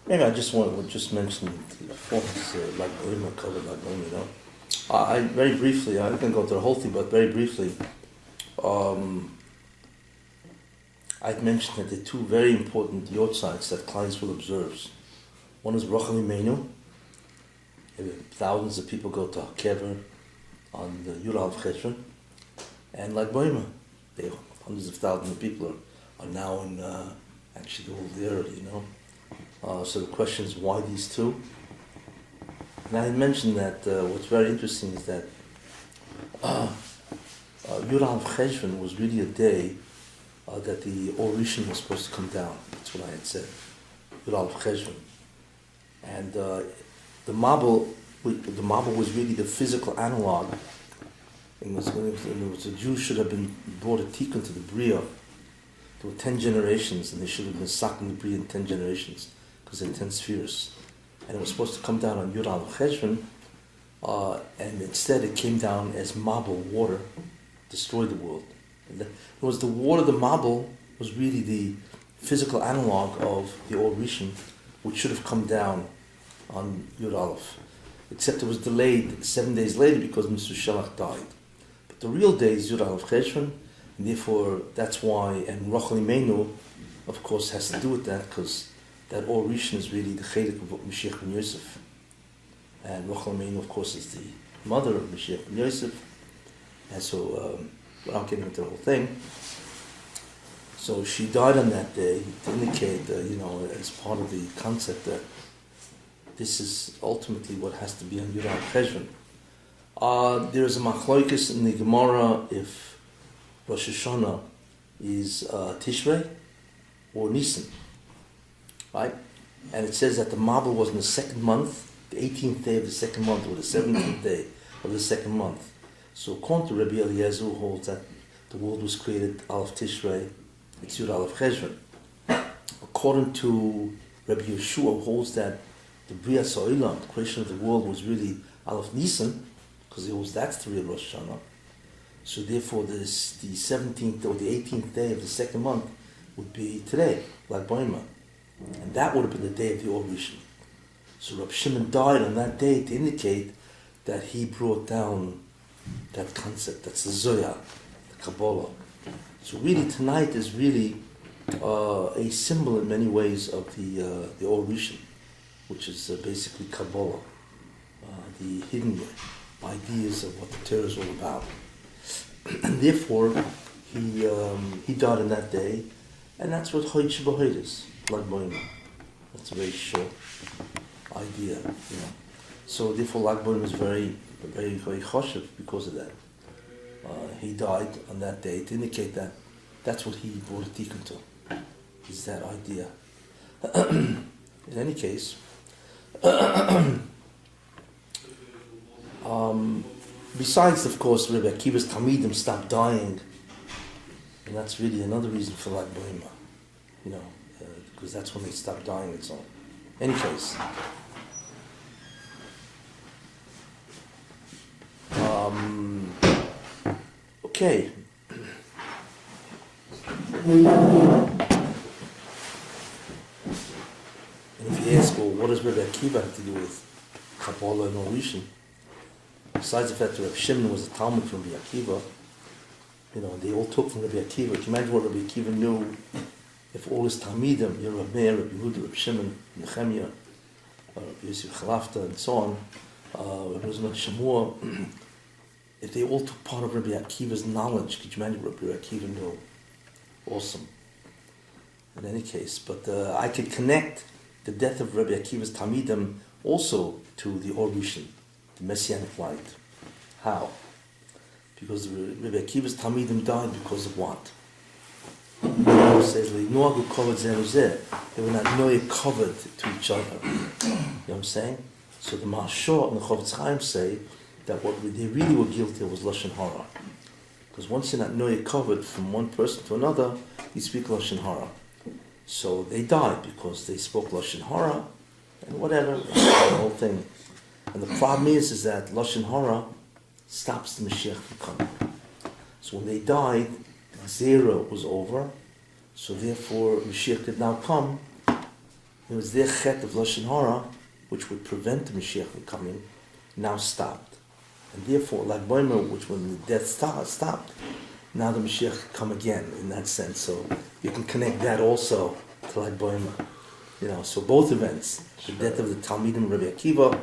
Maybe I just want to just mention the performance, like Bahira covered, like you know. I very briefly, I didn't go to the whole thing, but very briefly, I'd mentioned that the two very important yortzites that clients will observe. One is Rachel Imenu. Thousands of people go to Kever on the Yud Cheshvan, and like Bahira, hundreds of thousands of people are now in actually the whole area, you know. So the question is, why these two? And I had mentioned that what's very interesting is that Yud Cheshvan was really a day that the Orishan was supposed to come down. That's what I had said. Yud Cheshvan. And the Mabel was really the physical analog. And the Jews should have been brought a tikkun to the Bria. There were 10 generations, and they should have been sucking the Bria in 10 generations, because they're 10 spheres. And it was supposed to come down on Yud Cheshvan, and instead it came down as Mabel, water, destroyed the world. And it was the water, the Mabel, was really the physical analog of the Or Rishon, which should have come down on Yud Aleph. Except it was delayed 7 days later because Mr. Shelach died. But the real day is Yud Aleph Cheshvan, and therefore that's why, and Rachel Imenu, of course, has to do with that, because that Or Rishon is really the Chedek of Mashiach ben Yosef. And Rachel Imenu, of course, is the mother of Mashiach ben Yosef. And so, without getting into the whole thing, so she died on that day to indicate, as part of the concept that this is ultimately what has to be on Yud Cheshvan. There is a machlokes in the Gemara if Rosh Hashanah is Tishrei or Nisan, right? And it says that the Mabel was in the second month, the 18th day of the second month, or the 17th day of the second month. So according to Rabbi Eliezer, who holds that the world was created Aleph Tishrei, it's Yud Aleph Cheshvan. According to Rabbi Yeshua, who holds that the Bria Sa'olam, the creation of the world, was really Aleph Nisan, because that's the real Rosh Hashanah. So therefore, the 17th or the 18th day of the second month would be today, like Bahira. And that would have been the day of the Or Rishon. So Reb Shimon died on that day to indicate that he brought down that concept, that's the Zoya, the Kabbalah. So really tonight is really a symbol in many ways of the Or Rishon, which is basically Kabbalah, the hidden ideas of what the Torah is all about. And therefore, he died on that day, and that's what Chod Shebahid is, like Bahira. That's a very short idea, you know. So therefore, Lag Bahira is very, very, very choshev because of that. He died on that day to indicate that that's what he brought a tikkun to, is that idea. In any case, besides, of course, Rebbe Akiva's Talmidim stopped dying, and that's really another reason for Lag Bahira, because that's when they stopped dying and so on. In any case, okay. And if you ask, well, what does Rebbe Akiva have to do with Kabbalah and Or Rishon? Besides the fact that Rebbe Shimon was a Talmud from Rebbe Akiva, they all took from Rebbe Akiva. Can you imagine what Rebbe Akiva knew if all his Talmidim, Rebbe Meir, Rebbe Yehuda, Rebbe Shimon, Nehemiah, Rebbe Yosef Chalafta, and so on, Rebbe Zman Shamua, if they all took part of Rebbe Akiva's knowledge, could you imagine what Rebbe Akiva knew? Awesome. In any case, but I could connect the death of Rebbe Akiva's Talmidim also to the Or Rishon, the Messianic light. How? Because Rebbe Akiva's Talmidim died because of what? It says, they were not covered to each other. You know what I'm saying? So the Mashor and the Chofetz Chaim say that what they really were guilty of was Lashon Hara. Because once you're not covered from one person to another, you speak Lashon Hara. So they died because they spoke Lashon Hara and whatever, the whole thing. And the problem is that Lashon Hara stops the Mashiach from coming. So when they died, the Zera was over, so therefore Mashiach could now come, It was their chet of Lashon Hara, which would prevent the Mashiach from coming, now stopped. And therefore, like Boimer, which when the death stopped, now the Mashiach can come again in that sense. So you can connect that also to like Boimer. So both events, the death of the Talmidim Rabbi Akiva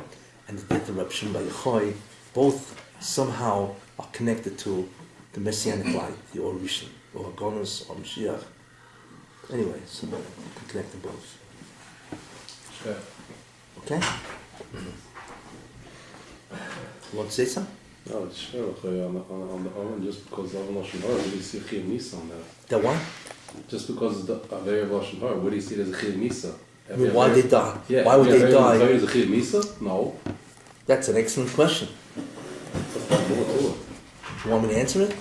and the death of Rabbi Shimon Bar Yochai, both somehow are connected to the Messianic light, the Or Rishon, or Agonos, or Mashiach. Anyway, so you can connect them both. Sure. Okay? You want to say something? No, it's sure. On the Omen, just because of Lashon Hara, what do you see Chiv Nisa on that? That one? Just because of the Avei of Lashon Hara, what do you see as a Chiv Nisa? Why they die? Yeah, Why would they die? Avei is a Chiv Nisa? No. That's an excellent question. That's not more to it. You want me to answer it?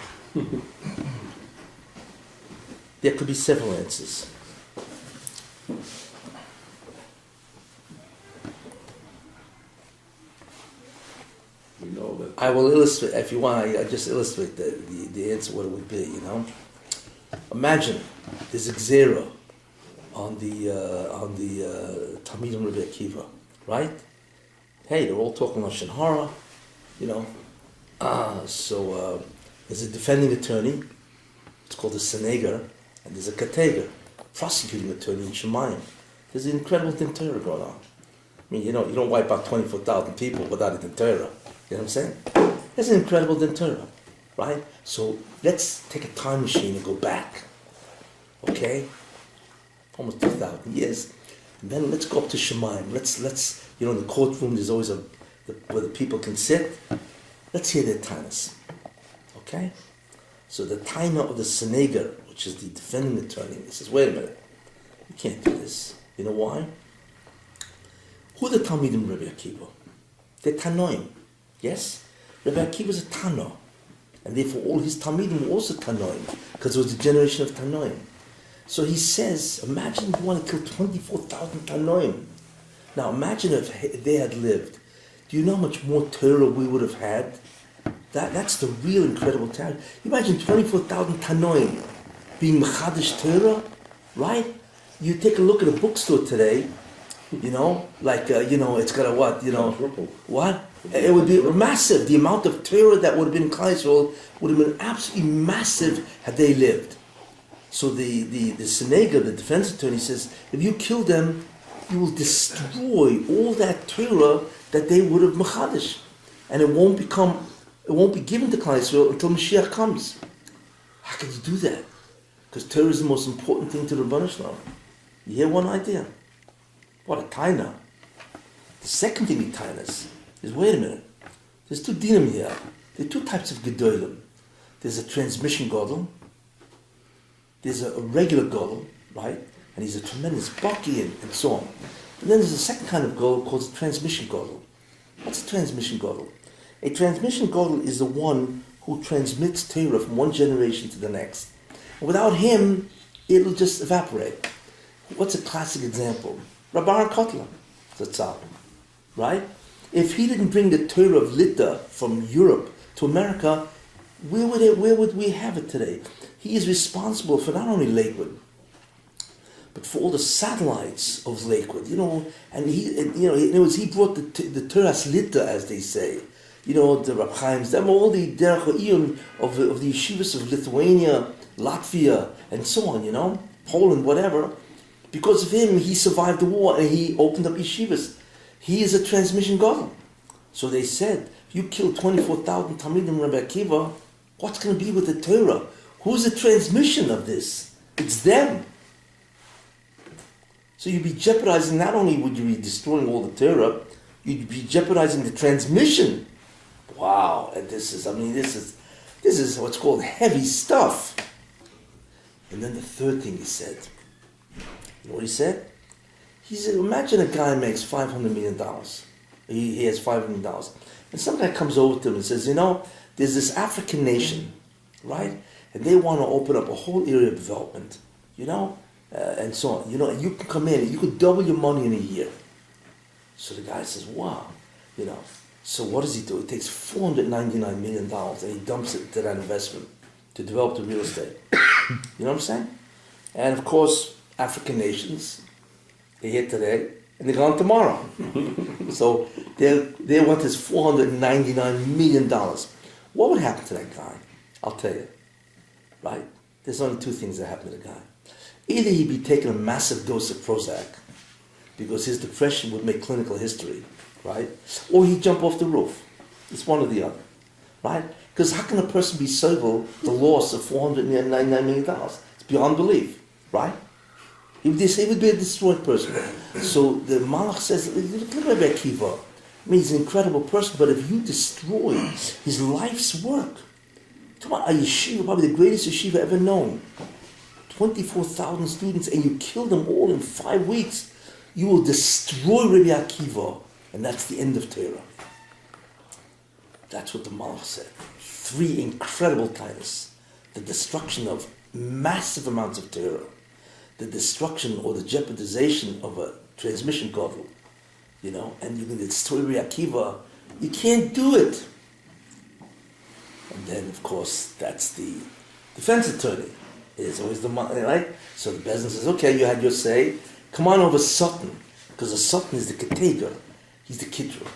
There could be several answers. We know that. I will illustrate, if you want, I just illustrate the answer, what it would be, Imagine there's a Gzera on the Talmidim Rabbi Akiva, right? Hey, they're all talking Lashon Hara, So there's a defending attorney, it's called a Senegar, and there's a Kategar, prosecuting attorney in Shemayim. There's an incredible Din Torah going on. I mean, you don't wipe out 24,000 people without a Din Torah. You know what I'm saying? There's an incredible Din Torah, right? So let's take a time machine and go back, okay? Almost 2,000 years. And then let's go up to Shemayim. Let's in the courtroom there's always where the people can sit. Let's hear their tainas, okay? So the taina of the Senegar, which is the defending attorney, he says, wait a minute, you can't do this. You know why? Who are the Talmidim Rabbi Akiva? They're Tanoim, yes? Rabbi Akiva is a Tano, and therefore all his Talmidim were also Tanoim, because it was the generation of Tanoim. So he says, imagine you want to kill 24,000 Tanoim. Now imagine if they had lived. Do you know how much more Torah we would have had? That's the real incredible talent. You imagine 24,000 Tanoim being Mechadish Torah, right? You take a look at a bookstore today, it's got a what, what? It would be massive. The amount of Torah that would have been in Klal Yisrael would have been absolutely massive had they lived. So the Senegar, the defense attorney, says, if you kill them, you will destroy all that Torah that they would have mechadish, and it won't be given to Klal Yisrael until Mashiach comes. How can you do that? Because Torah is the most important thing to the Rebbeinu Shalom. You hear one idea? What a taina. The second thing he tainas is, wait a minute, there's two dinim here. There are two types of gedolim. There's a transmission godel, there's a regular godel, right? And he's a tremendous baki and so on. And then there's a second kind of godel called a transmission godel. What's a transmission godel? A transmission godel is the one who transmits Torah from one generation to the next. And without him, it'll just evaporate. What's a classic example? Rabbi Kotler, Zatzal, right? If he didn't bring the Torah of Lita from Europe to America, where would we have it today? He is responsible for not only Lakewood, but for all the satellites of Lakewood, and he brought the Torah's Lita, as they say, the Rab Chaim's, all the Derech Hashem of the yeshivas of Lithuania, Latvia, and so on, Poland, whatever. Because of him, he survived the war and he opened up yeshivas. He is a transmission god. So they said, if you kill 24,000 Talmidim Rabbi Akiva, what's going to be with the Torah? Who's the transmission of this? It's them. So you'd be jeopardizing, not only would you be destroying all the Torah, you'd be jeopardizing the transmission. Wow, and this is what's called heavy stuff. And then the third thing he said, you know what he said? He said, imagine a guy makes $500 million. He has $500 million. And some guy comes over to him and says, there's this African nation, right? And they want to open up a whole area of development, and so on. And you can come in and you could double your money in a year. So the guy says, wow, So what does he do? He takes $499 million and he dumps it into that investment to develop the real estate. You know what I'm saying? And of course, African nations, They're here today, and they're gone tomorrow. So their worth is $499 million. What would happen to that guy? I'll tell you. Right? There's only two things that happen to the guy. Either he'd be taking a massive dose of Prozac, because his depression would make clinical history, right? Or he'd jump off the roof. It's one or the other, right? Because how can a person be sober the loss of $499 million? It's beyond belief, right? He would be a destroyed person. So the Malach says, look at Rabbi Akiva. I mean, he's an incredible person, but if you destroy his life's work, talk about a yeshiva, probably the greatest yeshiva ever known, 24,000 students, and you kill them all in 5 weeks, you will destroy Rabbi Akiva, and that's the end of Torah. That's what the Malach said. 3 incredible times. The destruction of massive amounts of Torah, the destruction or the jeopardization of a transmission gadol, and you can destroy Rabbi Akiva. You can't do it. And then, of course, that's the defense attorney. It's always the money, right? So the Bezdin says, okay, you had your say. Come on over Sutton, because the Sutton is the Keteger. He's the Kidra.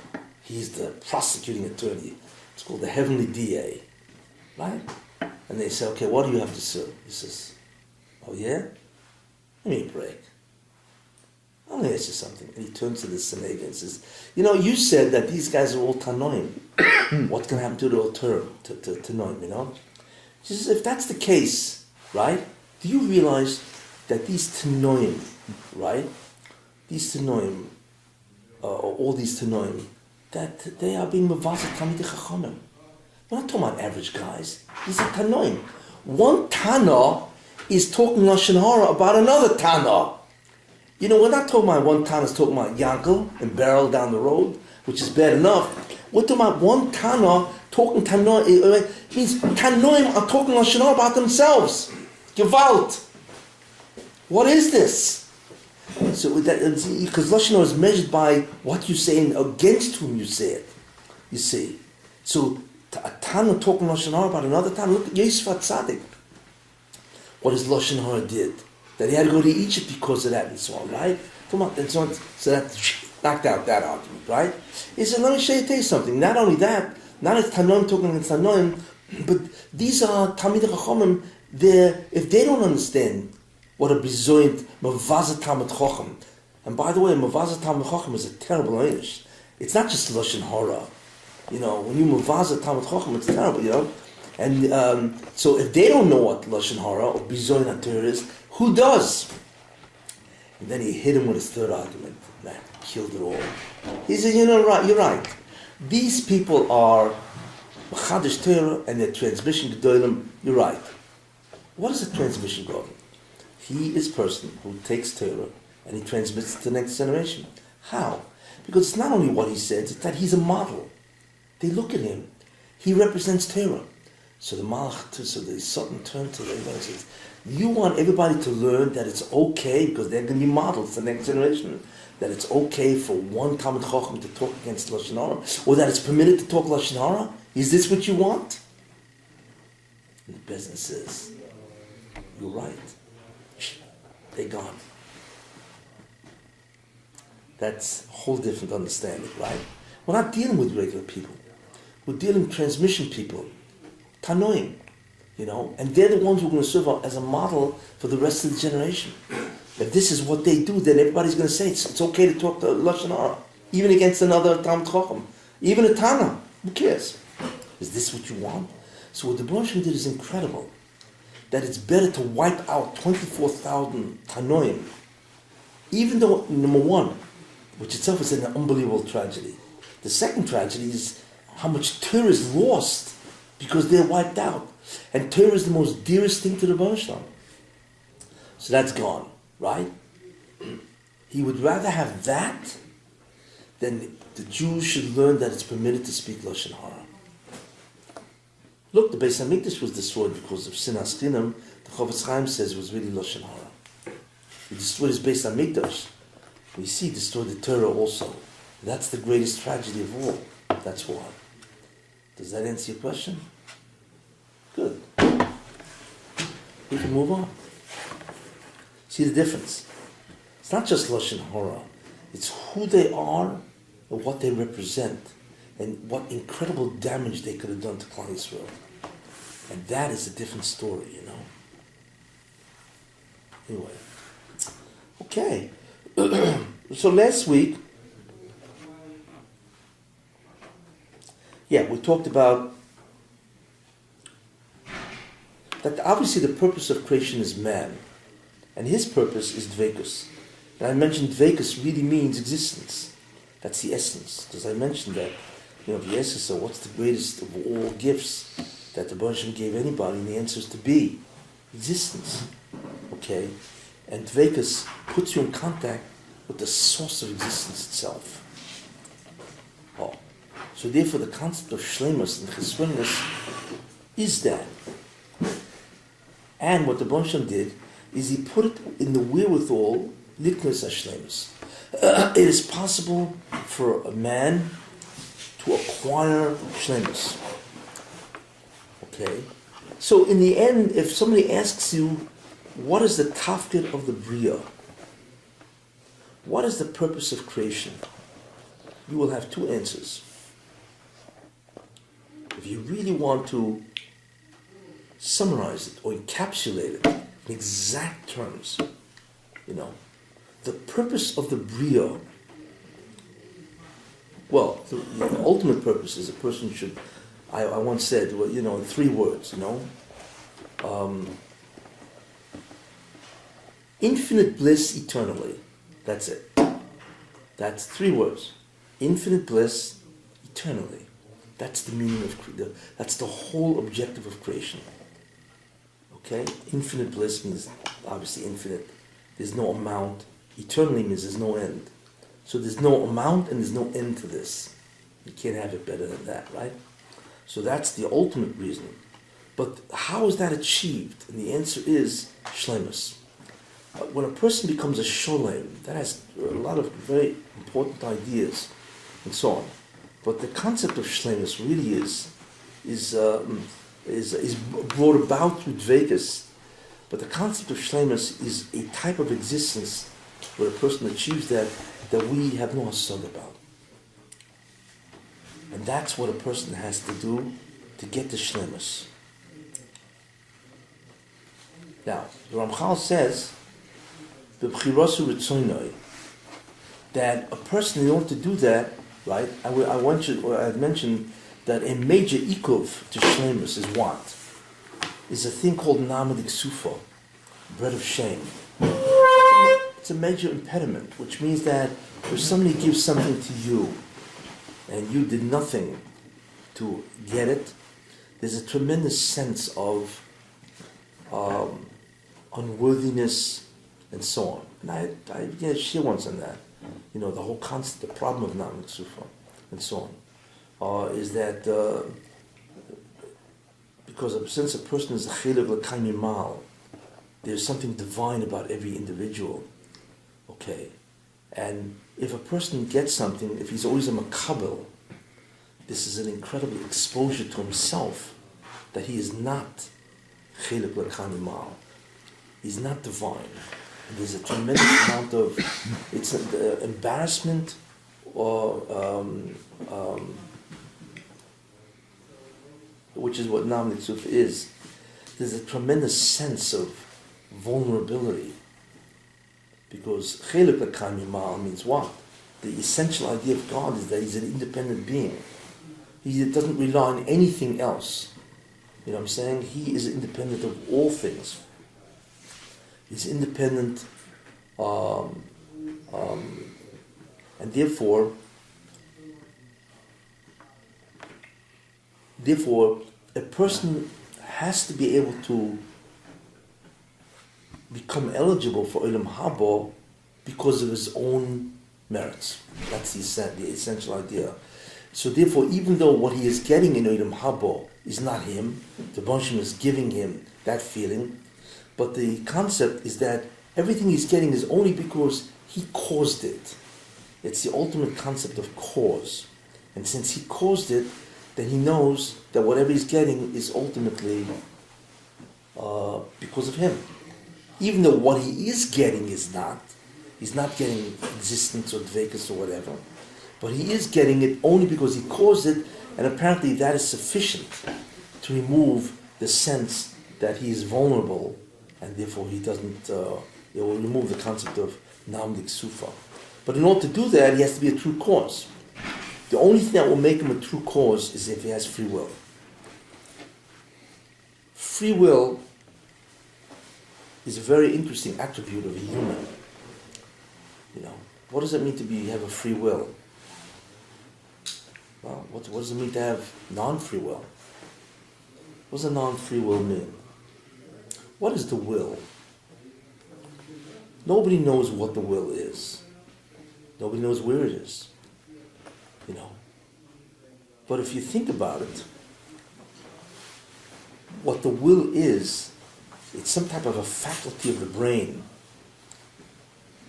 He's the prosecuting attorney. It's called the heavenly DA, right? And they say, okay, what do you have to sue? He says, oh yeah? Give me a break. I'm going to ask you something. And he turns to the Senega and says, you said that these guys are all Tanoim. What's going to happen to the Torah, to Tanoim, He says, if that's the case, right, do you realize that these Tanoim, right, all these Tanoim, that they are being Mavazat Talmidei Chachamim. We're not talking about average guys. These are Tanoim. One Tana is talking Lashon Hara about another Tana. We're not talking about one Tana is talking about Yankel and Beryl down the road, which is bad enough. We're talking about one Tana talking Tanoim. It means Tanoim are talking Lashon Hara about themselves. Gewalt. What is this? So because Lashon Hara is measured by what you say and against whom you say it. You see. So a Tana talking Lashon Hara about another Tana. Look at Yosef Tzaddik. What his Lashon Hara did. That he had to go to Egypt because of that and so on, right? Come on, and so on. So that knocked out that argument, right? He said, let me tell you something. Not only that, not as Tanoim talking against Tanoim, but these are Talmidei Chachamim. If they don't understand what a bizoyant Mavazat Talmid Chacham, and by the way, Mavazat Talmid Chacham is a terrible English. It's not just Lashon Hara. When you Mavazat Talmid Chacham, it's terrible, And so if they don't know what Lashon Hara or bizoyant Torah is, who does? And then he hit him with his third argument. That killed it all. He said, you're right. These people are Machadish Torah and their transmission Gedolim. You're right. What is a transmission Gedol? He is a person who takes Torah and he transmits it to the next generation. How? Because it's not only what he says, it's that he's a model. They look at him. He represents Torah. So the Malach, so the Sultan turned to everybody and says, you want everybody to learn that it's okay, because they're going to be models, the next generation, that it's okay for one Talmid Chacham to talk against Lashon Hara, or that it's permitted to talk Lashon Hara? Is this what you want? And the business says, you're right. They're gone. That's a whole different understanding, right? We're not dealing with regular people. We're dealing with transmission people. Tanoim, and they're the ones who are going to serve as a model for the rest of the generation. If this is what they do, then everybody's going to say it's okay to talk to Lashon Hara, even against another Talmid Chacham, even a Tana. Who cares? Is this what you want? So what the Baruch did is incredible. That it's better to wipe out 24,000 Tanoim, even though, number one, which itself is an unbelievable tragedy. The second tragedy is how much Torah is lost because they're wiped out. And Torah is the most dearest thing to the Baruch. So that's gone, right? He would rather have that than the Jews should learn that it's permitted to speak Lashon Hara. Look, the Beis HaMikdash was destroyed because of Sinas Chinam. The Chofetz Chaim says it was really Lashon Hara. He destroyed his Beis HaMikdash. We see he destroyed the Torah also. That's the greatest tragedy of all. That's why. Does that answer your question? Good. We can move on. See the difference. It's not just Lashon Hara. It's who they are and what they represent and what incredible damage they could have done to Klal Yisrael. And that is a different story, you know. Anyway. Okay. So last week, we talked about that obviously the purpose of creation is man. And his purpose is dvekus. And I mentioned dvekus really means existence. That's the essence. Because I mentioned that, the essence of what's the greatest of all gifts that the Baruch Hashem gave anybody, and the answer is to be existence. Okay? And dvekus puts you in contact with the source of existence itself. So therefore the concept of shleimus and chesronos is that. And what the Baruch Hashem did is he put it in the wherewithal, liknos hashleimus. It is possible for a man to acquire shleimus. Okay? So in the end, if somebody asks you, what is the tafkid of the Bria? What is the purpose of creation? You will have two answers. If you really want to summarize it or encapsulate it in exact terms, the purpose of the Bria, the ultimate purpose is a person should, I once said, in 3 words, infinite bliss eternally. That's it. That's 3 words. Infinite bliss eternally. That's the meaning of that's the whole objective of creation. Okay? Infinite bliss means obviously infinite. There's no amount. Eternally means there's no end. So there's no amount and there's no end to this. You can't have it better than that, right? So that's the ultimate reason. But how is that achieved? And the answer is shleimus. When a person becomes a sholem, that has a lot of very important ideas and so on. But the concept of shleimus really is brought about through dvekus. But the concept of shleimus is a type of existence where a person achieves that we have no hasag about. And that's what a person has to do to get the shleimus. Now, the Ramchal says, the Bahira that a person, in order to do that, right? I had mentioned that a major ikuv to shleimus is what? Is a thing called namadik sufa, bread of shame. It's a major impediment, which means that if somebody gives something to you and you did nothing to get it, there's a tremendous sense of unworthiness and so on. And I began to share once on that. The whole concept, the problem of namadik sufa and so on, is that because since a person is a chilek l'kaim mal, there's something divine about every individual. Okay, and if a person gets something, if he's always a makabel, this is an incredible exposure to himself that he is not chilek l'kaim mal. He's not divine. And there's a tremendous amount of embarrassment or which is what namadik sufa is. There's a tremendous sense of vulnerability. Because chilek l'kaim mal means what? The essential idea of God is that he's an independent being. He doesn't rely on anything else. You know what I'm saying? He is independent of all things. He's independent, and therefore, a person has to be able to become eligible for Olam Haba because of his own merits. That's the essential idea. So therefore, even though what he is getting in Olam Haba is not him, the Baruch Hashem is giving him that feeling, but the concept is that everything he's getting is only because he caused it. It's the ultimate concept of cause. And since he caused it, then he knows that whatever he's getting is ultimately because of him. Even though what he is getting is not, He's not getting existence or dvekus or whatever. But he is getting it only because he caused it, and apparently that is sufficient to remove the sense that he is vulnerable, and therefore he doesn't, it will remove the concept of namdik sufa. But in order to do that, he has to be a true cause. The only thing that will make him a true cause is if he has free will. Free will is a very interesting attribute of a human. What does it mean to have a free will? Well, what does it mean to have non-free will? What does a non-free will mean? What is the will? Nobody knows what the will is. Nobody knows where it is. But if you think about it, what the will is, it's some type of a faculty of the brain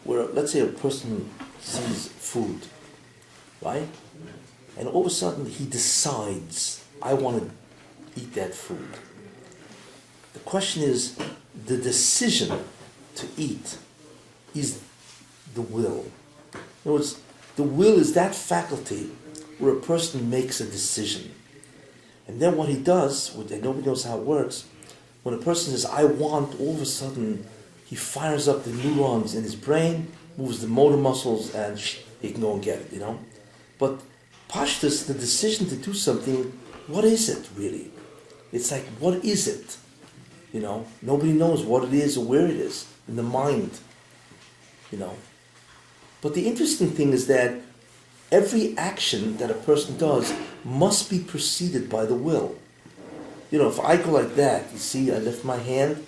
where, let's say, a person sees food, right? And all of a sudden he decides, I want to eat that food. The question is, the decision to eat is the will. In other words, the will is that faculty where a person makes a decision. And then what he does, and nobody knows how it works, when a person says, I want, all of a sudden he fires up the neurons in his brain, moves the motor muscles, and he can go and get it, But pashtus, the decision to do something, what is it really? It's like, what is it? Nobody knows what it is or where it is in the mind, But the interesting thing is that every action that a person does must be preceded by the will. If I go like that, you see, I lift my hand,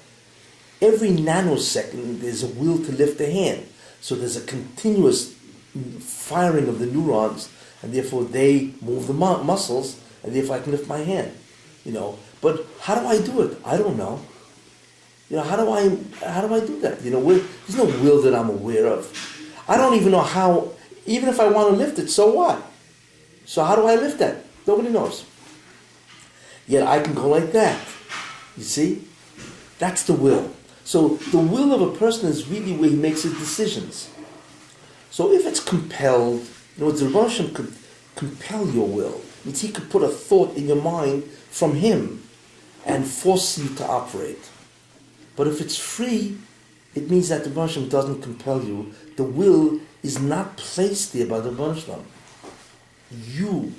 every nanosecond there's a will to lift the hand. So there's a continuous firing of the neurons, and therefore they move the muscles, and therefore I can lift my hand. But how do I do it? I don't know. How do I do that? There's no will that I'm aware of. I don't even know how. Even if I want to lift it, so what? So how do I lift that? Nobody knows. Yet I can go like that. You see? That's the will. So the will of a person is really where he makes his decisions. So if it's compelled, the Rebbe Hashem could compel your will. It means he could put a thought in your mind from him and force you to operate. But if it's free, it means that the Rebbe Hashem doesn't compel you. The will is not placed there by the Rebbe Hashem. You,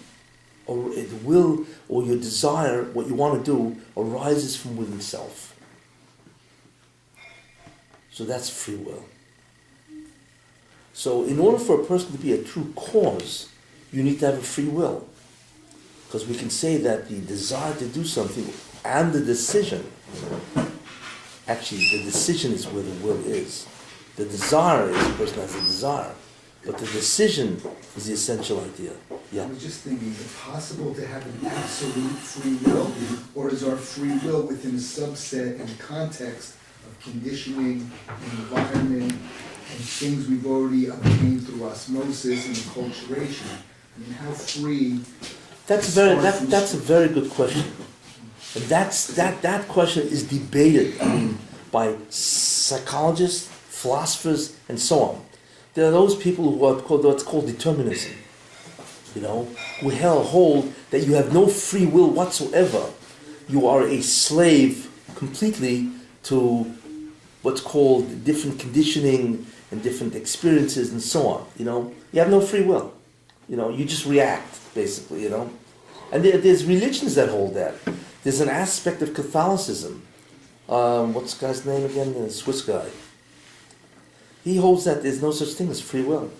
or the will, or your desire, what you want to do, arises from within self. So that's free will. So in order for a person to be a true cause, you need to have a free will. Because we can say that the desire to do something and the decision, actually the decision is where the will is. The desire is the person has a desire. But the decision is the essential idea. Yeah. I was just thinking, is it possible to have an absolute free will? Or is our free will within a subset and context of conditioning, environment, and things we've already obtained through osmosis and acculturation? I mean, how free... That's a very good question. And that question is debated, by psychologists, philosophers, and so on. There are those people who are called what's called determinism, who hold that you have no free will whatsoever. You are a slave completely to what's called different conditioning and different experiences and so on. You have no free will. You just react, basically, And there's religions that hold that. There's an aspect of Catholicism. What's the guy's name again? The Swiss guy. He holds that there's no such thing as free will.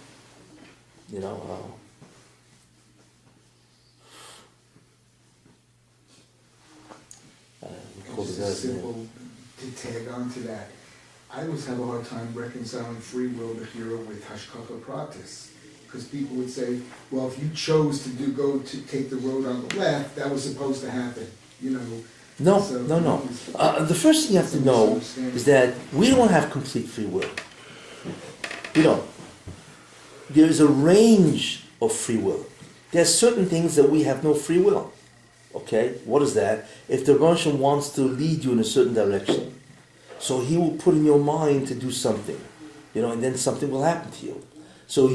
Just simple to tag on to that. I always have a hard time reconciling free will to hear with hashkacha pratis. Because people would say, well, if you chose to take the road on the left, that was supposed to happen, No. So, The first thing you have to know is that we don't have complete free will. We don't. There is a range of free will. There are certain things that we have no free will. Okay? What is that? If the Rebbe Hashem wants to lead you in a certain direction, so he will put in your mind to do something. and then something will happen to you. So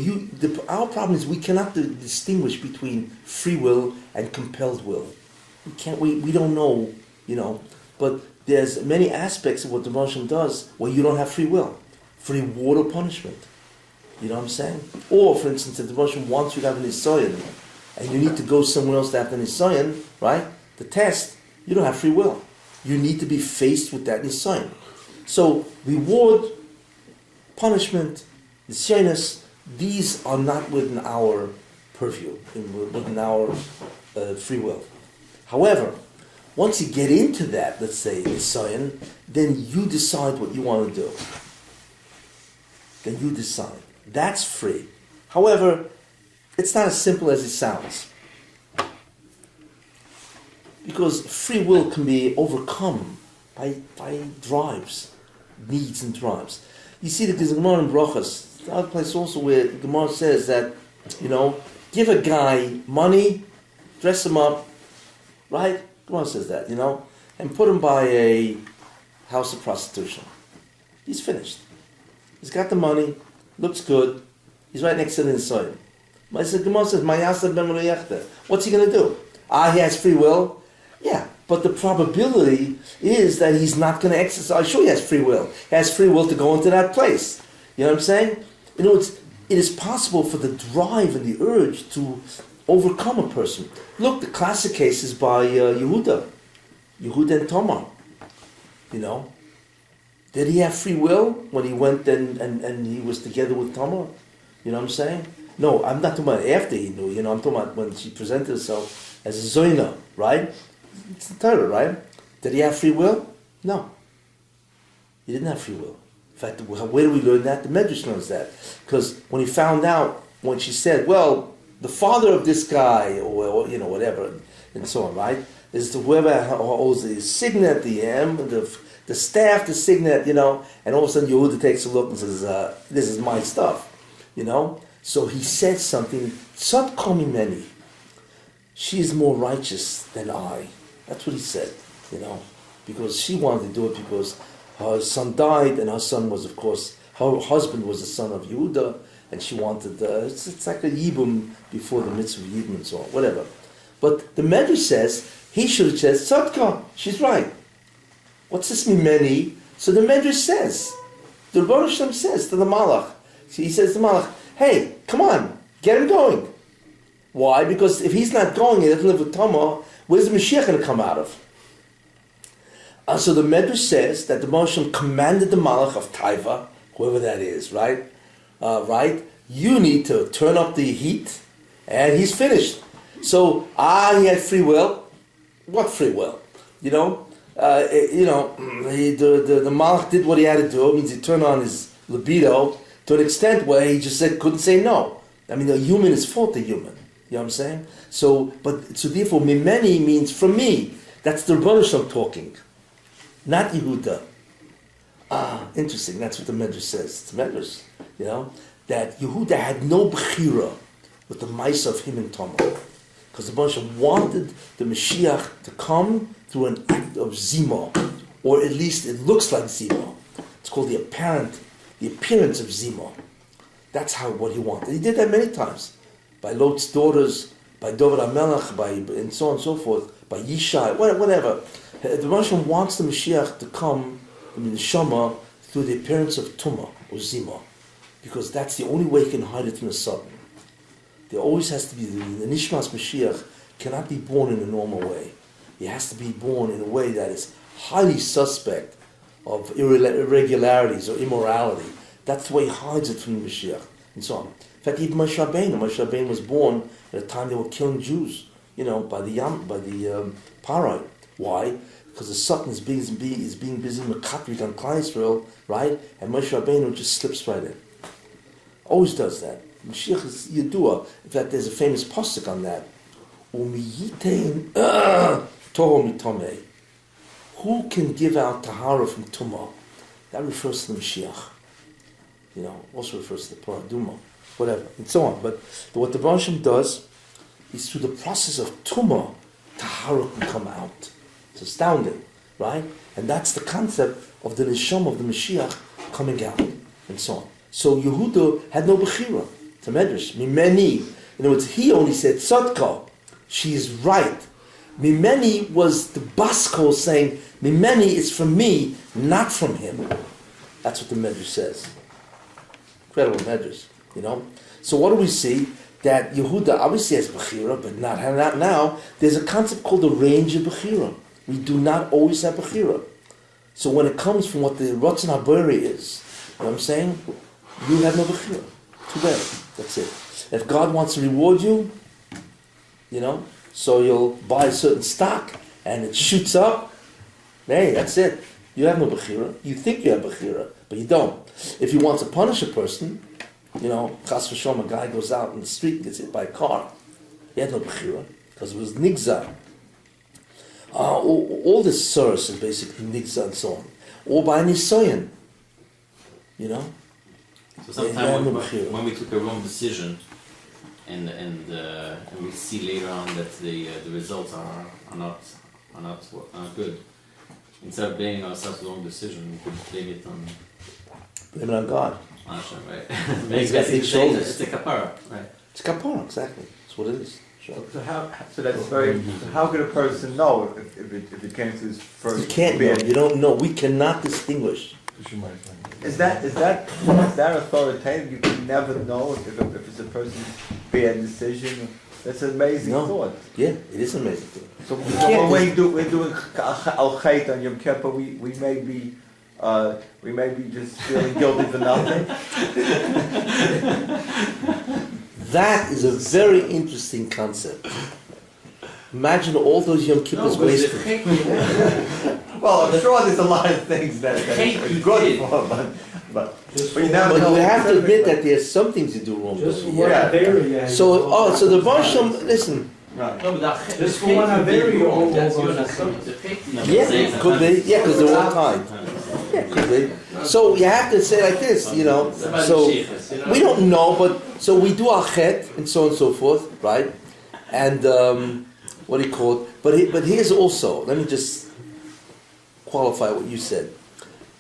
our problem is we cannot distinguish between free will and compelled will. We don't know, but there's many aspects of what the Moshe does where you don't have free will, for reward or punishment. You know what I'm saying? Or, for instance, if the Moshe wants you to have an Nisayan, and you need to go somewhere else to have the Nisayan, right? The test, you don't have free will. You need to be faced with that Nisayan. So, reward, punishment, Nisayanus, these are not within our purview, within our free will. However, once you get into that, let's say, Nisayan, then you decide what you want to do. Then you decide. That's free. However, it's not as simple as it sounds. Because free will can be overcome by drives, needs and drives. You see the Gemara in Brachas, the other place also where the Gemara says that, give a guy money, dress him up, right? Gemara says that, and put him by a house of prostitution. He's finished. He's got the money, looks good, he's right next to the inside. Gemara says, what's he going to do? He has free will? Yeah, but the probability is that he's not going to exercise. Sure, he has free will. He has free will to go into that place. You know what I'm saying? It is possible for the drive and the urge to overcome a person. Look, the classic case is by Yehuda and Tamar. Did he have free will when he went and he was together with Tamar? You know what I'm saying? No, I'm not talking about after he knew. I'm talking about when she presented herself as a Zoina, right? It's the Torah, right? Did he have free will? No. He didn't have free will. In fact, where do we learn that? The Medrash knows that. Because when he found out, when she said, well, the father of this guy, or whatever, and so on, right? Is whoever holds the signet, the staff, the signet, and all of a sudden Yehuda takes a look and says, this is my stuff, So he said something, Tzad komi meni. She is more righteous than I. That's what he said, because she wanted to do it because her son died, and her son was, of course, her husband was the son of Yehuda, and she wanted, it's like a Yibum before the mitzvah of Yibum and so on, whatever. But the Medrash says, he should have said, Tzadka, she's right. What's this mimeni? So the Medrash says, the Rebbe Hashem says to the Malach, he says to the Malach, hey, come on, get him going. Why? Because if he's not going, he doesn't live with Tamar, where's the Mashiach going to come out of? So the Medrash says that the Moshe commanded the Malach of Taiva, whoever that is, right? You need to turn up the heat, and he's finished. So, he had free will. What free will? The Malach did what he had to do. It means he turned on his libido to an extent where he just couldn't say no. I mean, a human is fault a human. You know what I'm saying? So therefore, mimeni means from me. That's the Rebbe Hashem talking, not Yehuda. Interesting. That's what the Medrash says. It's the Medrash, that Yehuda had no Bahira with the mice of him and Tamar, because the Moshe wanted the Mashiach to come through an act of zima, or at least it looks like zima. It's called the appearance of zima. That's what he wanted. He did that many times, by Lot's daughters, by Dovid HaMelech, and so on and so forth, by Yishai, whatever. The Moshe wants the Mashiach to come, the Neshama, through the appearance of Tumah, or Zima, because that's the only way he can hide it from the Satan. There always has to be, the Nishmas Mashiach cannot be born in a normal way. He has to be born in a way that is highly suspect of irregularities or immorality. That's the way he hides it from the Mashiach, and so on. In fact, even Moshe Rabbeinu was born at a time they were killing Jews, by the Parai. Why? Because the Satan is being busy mekatrik on Klal Yisrael, right? And Moshe Rabbeinu just slips right in. Always does that. Mashiach is Yedua. In fact, there's a famous pasuk on that. Umiyitein Torah mitomei. Who can give out tahara from tumah? That refers to the Mashiach. Also refers to the paraduma, whatever, and so on. But what the Baruch Hashem does is through the process of tumah, tahara can come out. It's astounding, right? And that's the concept of the neshama of the Mashiach coming out, and so on. So Yehuda had no Bahira. It's a medrash. Mimeni. In other words, he only said Tzadka. She is right. Mimeni was the Baskol saying, Mimeni is from me, not from him. That's what the medrash says. Incredible medrash, So what do we see? That Yehuda obviously has Bahira, but not now. There's a concept called the range of Bahira. We do not always have Bahira. So when it comes from what the Ratzon HaBorei is, you know what I'm saying? You have no Bahira. Too bad. That's it. If God wants to reward you, so you'll buy a certain stock and it shoots up, hey, that's it. You have no Bahira. You think you have Bahira, but you don't. If he wants to punish a person, Chas v'Shalom, a guy goes out in the street and gets hit by a car. He had no Bahira because it was Nigza. All this source is basically Nigza and so on. Or by Nisoyan. So sometimes when we took a wrong decision, and we see later on that the results are not good, instead of blaming ourselves for the wrong decision, we could blame it on God. On Hashem, right? He's got big shoulders. It's a kapara, right? It's kapara, exactly. That's what it is. Sure. So how could a person know if it came to his first? You can't know. You don't know. We cannot distinguish. Is that authoritative? You can never know if it's a person's bad decision. That's an amazing thought. Yeah, it is an amazing thought. So when we're doing al chait on Yom Kippur, we may be just feeling guilty for nothing. That is a very interesting concept. Imagine all those Yom Kippurs wasted. Well, I'm sure there's a lot of things that are good for, but you never know. But you have to admit that there's some things you do wrong. Just for one Avera, So the Barsham, listen. Right. Just for one Avera, you all Yeah, could be. Yeah, because they're all kind. Yeah, could be. So you have to say like this, So we don't know, but so we do our chet and so on and so forth, right? And what do you call it? But here's also, let me just qualify what you said.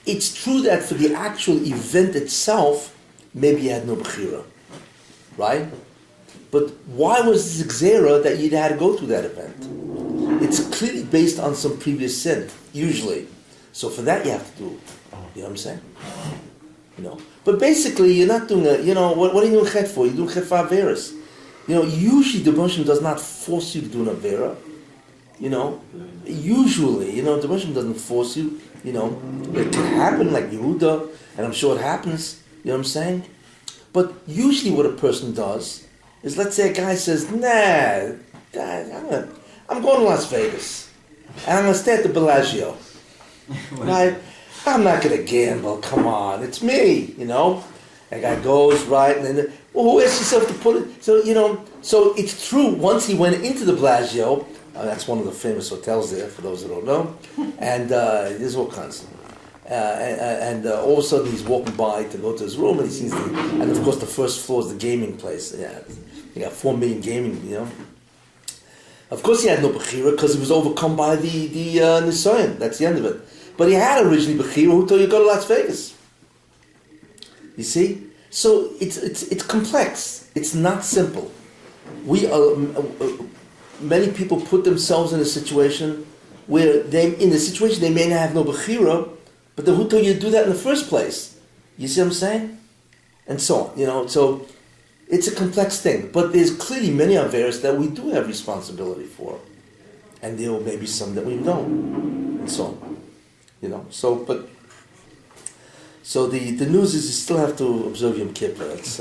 It's true that for the actual event itself, maybe you had no Bahira, right? But why was this Xera that you had to go through that event? It's clearly based on some previous sin, usually. So for that you have to do, you know what I'm saying? But basically you're not doing what are you doing chet for? You're doing chet for Averas. Usually the Moshe does not force you to do an Avera. Usually, the Moshe doesn't force you. It can happen like Yehuda, and I'm sure it happens. You know what I'm saying? But usually, what a person does is, let's say a guy says, "Nah, I'm going to Las Vegas, and I'm going to stay at the Bellagio. Right? I'm not going to gamble. Come on, it's me. A guy goes right, and then who asked himself to put it? So so it's true. Once he went into the Bellagio. That's one of the famous hotels there, for those who don't know. And there's all kinds. And all of a sudden he's walking by to go to his room and he sees and of course the first floor is the gaming place. Yeah, you got 4 million gaming, Of course he had no Bahira because he was overcome by the Nisoyan. That's the end of it. But he had originally Bahira who told you to go to Las Vegas. You see? So it's complex. It's not simple. Many people put themselves in a situation where they may not have no Bahira, but who told you to do that in the first place? You see what I'm saying? And so on, so it's a complex thing. But there's clearly many Averas that we do have responsibility for. And there may be some that we don't. And so on. So the news is you still have to observe Yom Kippur. It's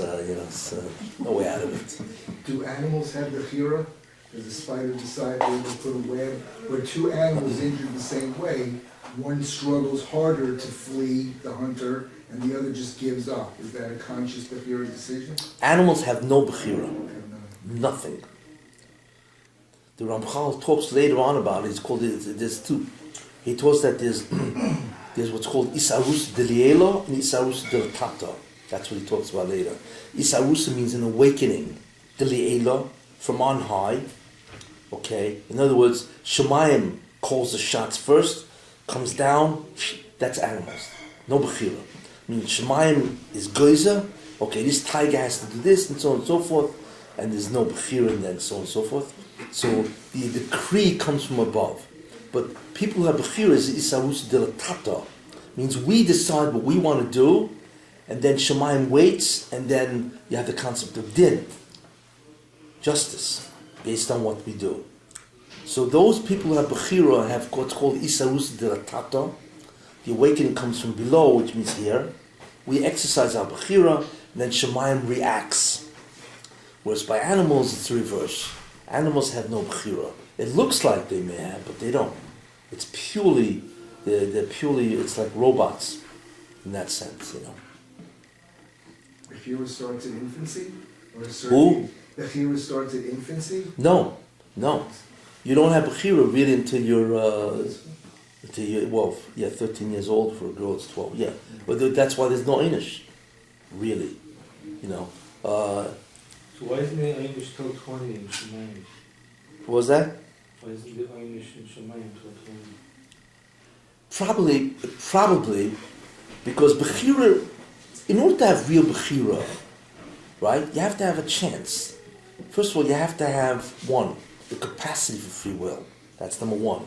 no way out of it. Do animals have the Bahira? Does a spider decide they're going to put a web where 2 animals injured the same way, one struggles harder to flee the hunter and the other just gives up? Is that a conscious Bahira decision? Animals have no Bahira. Nothing. The Ramchal talks later on about it. It's called, there's 2. He talks that there's what's called Isarus Delielo and Isarus Deltata. That's what he talks about later. Isarus means an awakening. Delielo, from on high. Okay, in other words, Shemayim calls the shots first, comes down, that's animals. No Bahira. I mean, Shemayim is Geyser. Okay, this tiger has to do this, and so on and so forth. And there's no Bahira and then so on and so forth. So the decree comes from above. But people who have Bahira is Isarus Dilatata. Means we decide what we want to do, and then Shemayim waits, and then you have the concept of din, justice, based on what we do. So those people who have Bahira have what's called Isarus Dilatata. The awakening comes from below, which means here. We exercise our Bahira, and then Shemayim reacts. Whereas by animals, it's the reverse. Animals have no Bahira. It looks like they may have, but they don't. It's purely, they're purely, it's like robots in that sense, you know. Bahira starts at infancy? Or a Who? certain Bahira starts at infancy? No. You don't have Bahira really until you're 13 years old. For a girl it's 12, yeah. But that's why there's no Einish, really, you know. So why isn't the Einish till 20 in Shemayim? What was that? Why isn't the Einish in Shemayim till 20? Probably, because Bahira, in order to have real Bahira, right, you have to have a chance. First of all, you have to have, one, the capacity for free will. That's number one.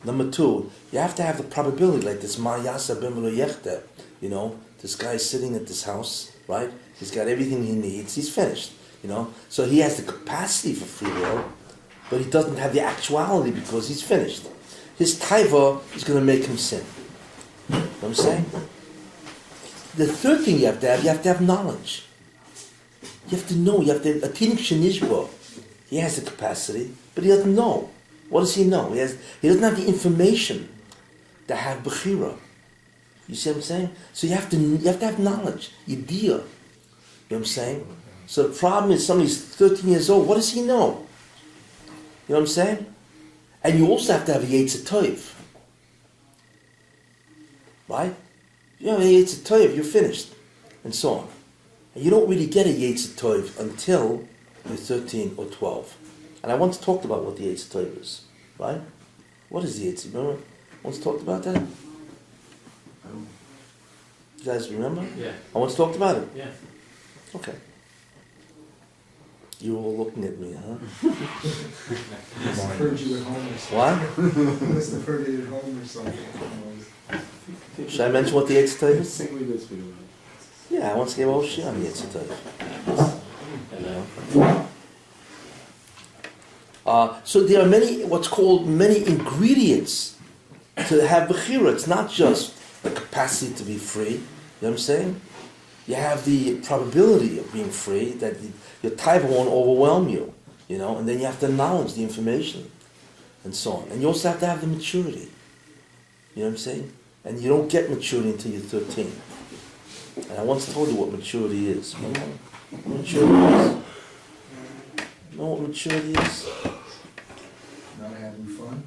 Number two, you have to have the probability, like this Ma'yasa Bimelo Yechte, you know, this guy is sitting at this house, right? He's got everything he needs, he's finished, you know. So he has the capacity for free will, but he doesn't have the actuality because he's finished. His taiva is going to make him sin. You know what I'm saying? The third thing you have to have knowledge. You have to know, you have to, a tinik shenishbo. He has the capacity, but he doesn't know. What does he know? He doesn't have the information to have Bahira. You see what I'm saying? So you have to have knowledge, idea. You know what I'm saying? So the problem is somebody's 13 years old, what does he know? You know what I'm saying? And you also have to have a Yetzer Tov. Right? You have a Yetzer Tov, you're finished. And so on. And you don't really get a Yetzer Tov until you're 13 or 12. And I once talked about what the Yetzer Tov is. Right? What is the Yetzer? Remember? Once talked about that? You guys remember? Yeah. I once talked about it? Yeah. Okay. You were all looking at me, huh? Must have heard you at home or something. What? Must have heard it at home or something. Should I mention what the Yetzer Tov I is? think we did speak about it. Yeah, I once gave a whole shit on the Yetzer Tov. So there are what's called many ingredients to have Bahira. It's not just the capacity to be free. You know what I'm saying? You have the probability of being free, that your taiva won't overwhelm you, you know, and then you have the knowledge, the information, and so on. And you also have to have the maturity. You know what I'm saying? And you don't get maturity until you're 13. And I once told you what maturity is. You know what maturity is? You know what maturity is? Not having fun.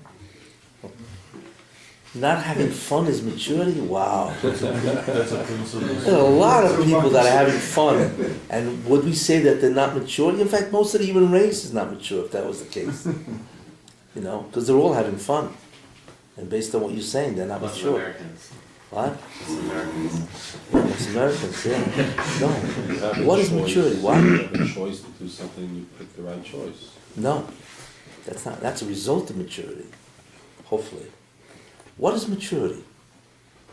Not having fun is maturity? Wow. That's a principle. There are a lot of people that are having fun. And would we say that they're not mature? In fact, most of the human race is not mature if that was the case. You know, because they're all having fun. And based on what you're saying, they're not Plus mature. Americans. What? Plus Americans. It's Americans, yeah. You No. have a What is choice. maturity? What? You have a choice to do something, you pick the right choice. No. That's a result of maturity. Hopefully. What is maturity?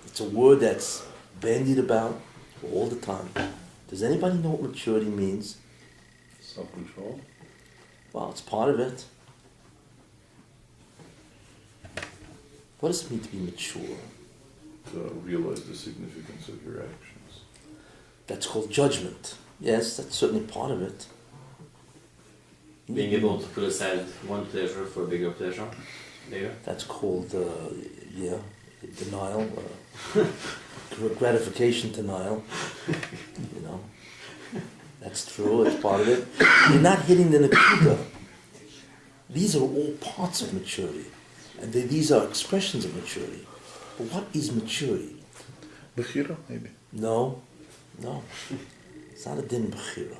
It's a word that's bandied about all the time. Does anybody know what maturity means? Self-control. Well, it's part of it. What does it mean to be mature? To realize the significance of your actions. That's called judgment. Yes, that's certainly part of it. Being able to put aside one pleasure for a bigger pleasure later. That's called, denial, gratification denial. You know, that's true. It's part of it. You're not hitting the nakuda. These are all parts of maturity, and these are expressions of maturity. But what is maturity? Bahira, maybe. No. It's not a din b'chira.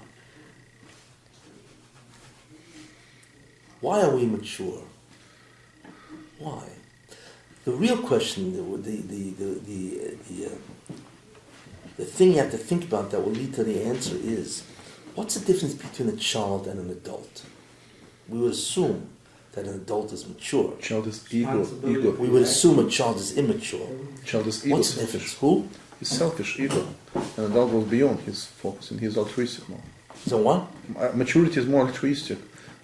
Why are we mature? Why? The real question, the thing you have to think about that will lead to the answer is, what's the difference between a child and an adult? We would assume that an adult is mature. Child is ego. Responsibility. We would assume a child is immature. Child is ego. What's the difference? Who? He's selfish, ego. An adult goes beyond his focus and he's altruistic more. So what? Maturity is more altruistic.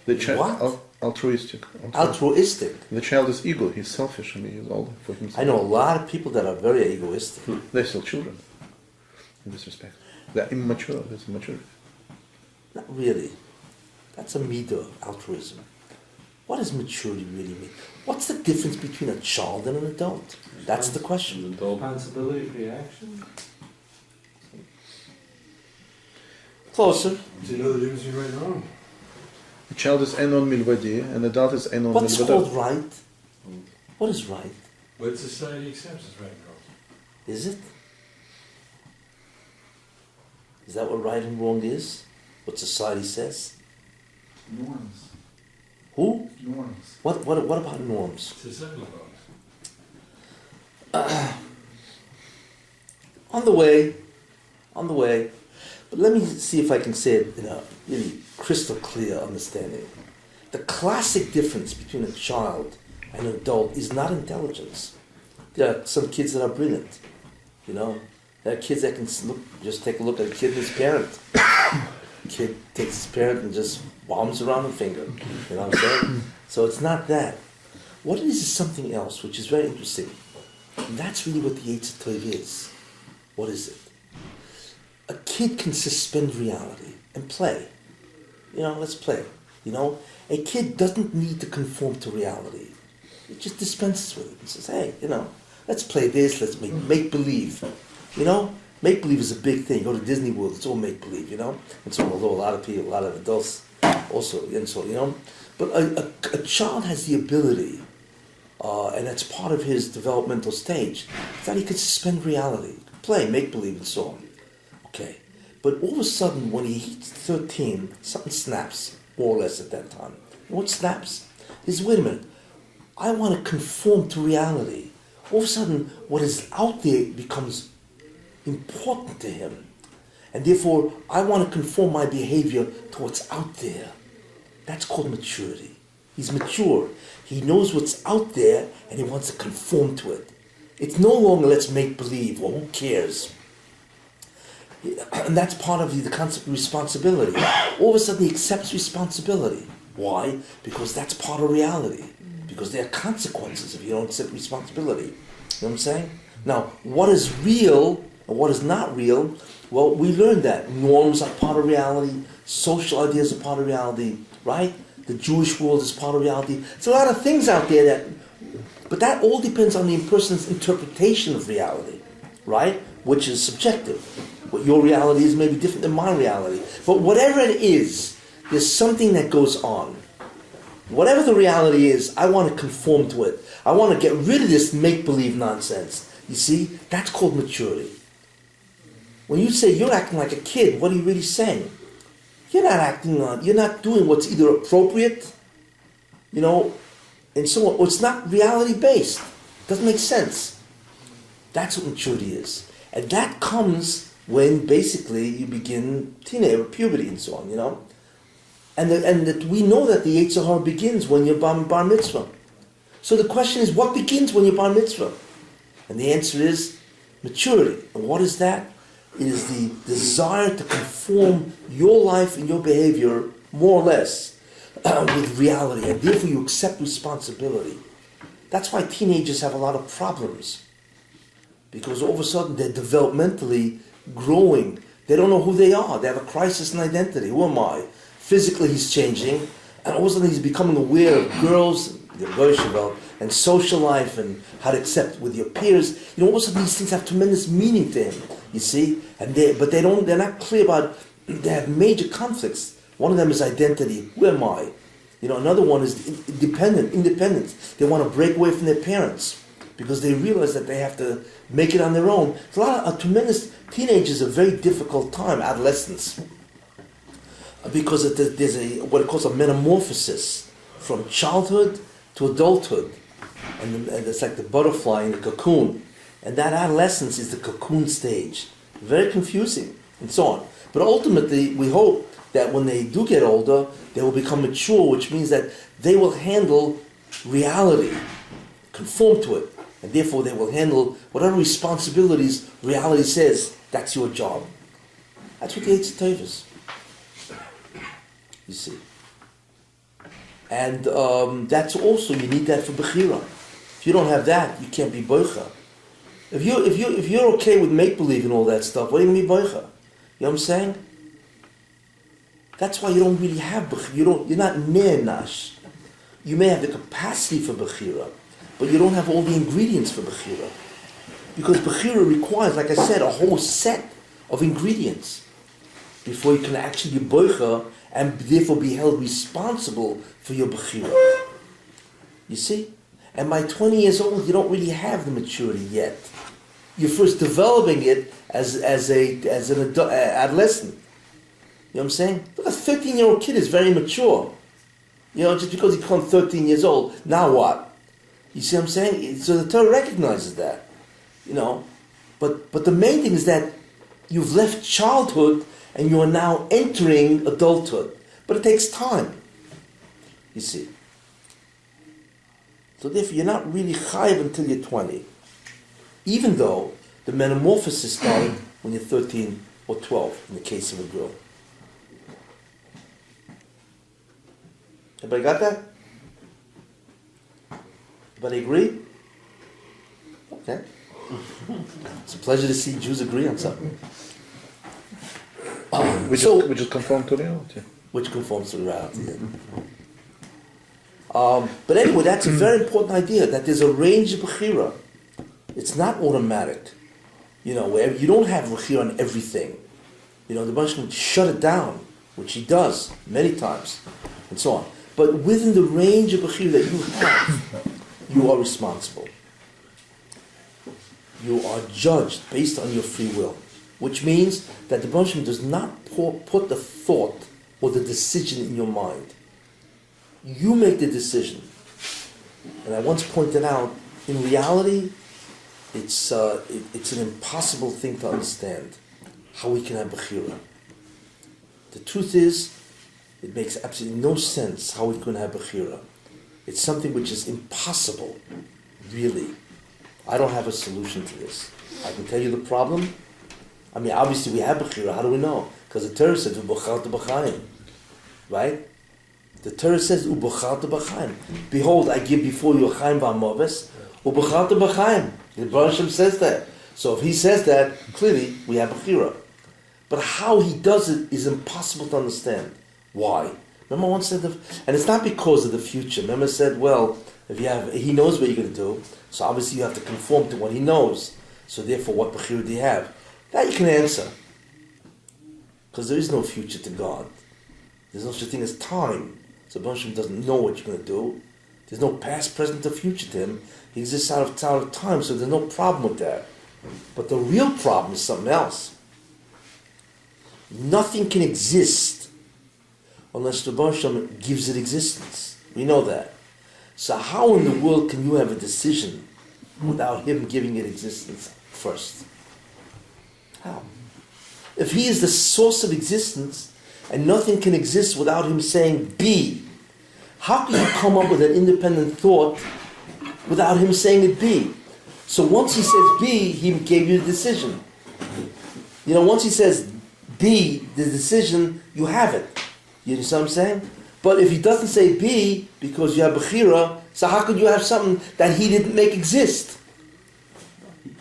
The What? Altruistic. Altruistic. The child is ego. He's selfish. I mean, he's all for himself. I know a lot of people that are very egoistic. They're still children. In this respect, they're immature. That's immaturity. Not really. That's a midah, altruism. What does maturity really mean? What's the difference between a child and an adult? That's the question. An adult. Responsibility for your action? Closer. Do you know the difference between right and wrong? The child is enon milvadi, and the adult is enon What's milvada. called right? What is right? What society accepts as right and wrong. Is it? Is that what right and wrong is? What society says? Norms. Who? Norms. What about norms? Societal norms. On the way. But let me see if I can say it in a really crystal clear understanding. The classic difference between a child and an adult is not intelligence. There are some kids that are brilliant. There are kids that can just take a look at a kid and his parent. Kid takes his parent and just bombs around the finger. You know what I'm saying? So it's not that. What it is something else, which is very interesting. And that's really what the Yetzer Tov is. What is it? A kid can suspend reality and play. Let's play. A kid doesn't need to conform to reality. It just dispenses with it and says, hey, let's play this, let's make believe. Make believe is a big thing. Go to Disney World, it's all make believe, And so, although a lot of adults also, and so, But a child has the ability, and that's part of his developmental stage, that he can suspend reality, play, make believe, and so on. Okay. But all of a sudden, when he hits 13, something snaps, more or less at that time. And what snaps is, wait a minute, I want to conform to reality. All of a sudden, what is out there becomes important to him. And therefore, I want to conform my behavior to what's out there. That's called maturity. He's mature. He knows what's out there, and he wants to conform to it. It's no longer let's make believe, or who cares. And that's part of the concept of responsibility. All of a sudden he accepts responsibility. Why? Because that's part of reality. Because there are consequences if you don't accept responsibility. You know what I'm saying? Now, what is real and what is not real? Well, we learned that. Norms are part of reality. Social ideas are part of reality. Right? The Jewish world is part of reality. There's a lot of things out there but that all depends on the person's interpretation of reality. Right? Which is subjective. What your reality is may be different than my reality. But whatever it is, there's something that goes on. Whatever the reality is, I want to conform to it. I want to get rid of this make-believe nonsense. You see? That's called maturity. When you say you're acting like a kid, what are you really saying? You're not doing what's either appropriate, and so on, or it's not reality-based. It doesn't make sense. That's what maturity is. And that comes when basically you begin teenage puberty and so on, And that we know that the Yetzer Hara begins when you're bar mitzvah. So the question is, what begins when you're bar mitzvah? And the answer is maturity. And what is that? It is the desire to conform your life and your behavior, more or less, with reality. And therefore you accept responsibility. That's why teenagers have a lot of problems. Because all of a sudden they're developmentally growing. They don't know who they are. They have a crisis in identity. Who am I? Physically he's changing, and all of a sudden he's becoming aware of girls, and social life, and how to accept with your peers. All of a sudden these things have tremendous meaning to him, you see? They're not clear about, they have major conflicts. One of them is identity. Who am I? Another one is independence. They want to break away from their parents, because they realize that they have to make it on their own. It's a tremendous, teenagers a very difficult time, adolescence, because there's what it calls a metamorphosis from childhood to adulthood. And it's like the butterfly in the cocoon. And that adolescence is the cocoon stage. very confusing, and so on. But ultimately, we hope that when they do get older, they will become mature, which means that they will handle reality, conform to it, and therefore they will handle whatever responsibilities reality says, that's your job. That's what the Eitz Tov is. You see. And that's also, you need that for Bahira. If you don't have that, you can't be Boicha. If you're okay with make-believe and all that stuff, what do you mean Boicha? You know what I'm saying? That's why you don't really have Bahira. You're not Ne'enash. You may have the capacity for Bahira, but you don't have all the ingredients for Bahira. Because Bahira requires, like I said, a whole set of ingredients before you can actually be Boicha and therefore be held responsible for your Bahira. You see? And by 20 years old, you don't really have the maturity yet. You're first developing it as an adult, adolescent. You know what I'm saying? Look, a 13-year-old kid is very mature. You know, just because he becomes 13 years old, now what? You see what I'm saying? So the Torah recognizes that. You know? But the main thing is that you've left childhood and you are now entering adulthood. But it takes time. You see. So therefore, you're not really chayiv until you're 20. Even though the metamorphosis started when you're 13 or 12, in the case of a girl. Everybody got that? Everybody agree? Okay. It's a pleasure to see Jews agree on something. We just conform to reality. Which conforms to reality. But anyway, that's a very important idea, that there's a range of Bahira. It's not automatic. You know, where you don't have Bahira on everything. You know, the Baruch can shut it down, which he does many times, and so on. But within the range of Bahira that you have, you are responsible. You are judged based on your free will. Which means that the Baruch does not put the thought or the decision in your mind. You make the decision. And I once pointed out, in reality, it's an impossible thing to understand, how we can have Bahira. The truth is, it makes absolutely no sense how we can have Bahira. It's something which is impossible, really. I don't have a solution to this. I can tell you the problem. I mean, obviously we have Bahira. How do we know? Because the Torah says, U'bacharta b'chaim. Right? The Torah says, U'bacharta b'chaim. Behold, I give before you a chaim v'amoves. U'bacharta b'chaim. The Baruch Hashem says that. So if he says that, clearly we have Bahira. But how he does it is impossible to understand. Why? Remember I once said, and it's not because of the future. Remember I said, well, he knows what you're going to do, so obviously you have to conform to what he knows. So therefore, what Bahira do you have? That you can answer. Because there is no future to God. There's no such thing as time. So Baruch Hashem doesn't know what you're going to do. There's no past, present, or future to him. He exists out of time, so there's no problem with that. But the real problem is something else. Nothing can exist unless the Baruch Hashem gives it existence. We know that. So how in the world can you have a decision without him giving it existence first? How? If he is the source of existence and nothing can exist without him saying be, how can you come up with an independent thought without him saying it be? So once he says be, he gave you the decision. You know, once he says be, the decision, you have it. You understand what I'm saying? But if he doesn't say be, because you have Bahira, so how could you have something that he didn't make exist?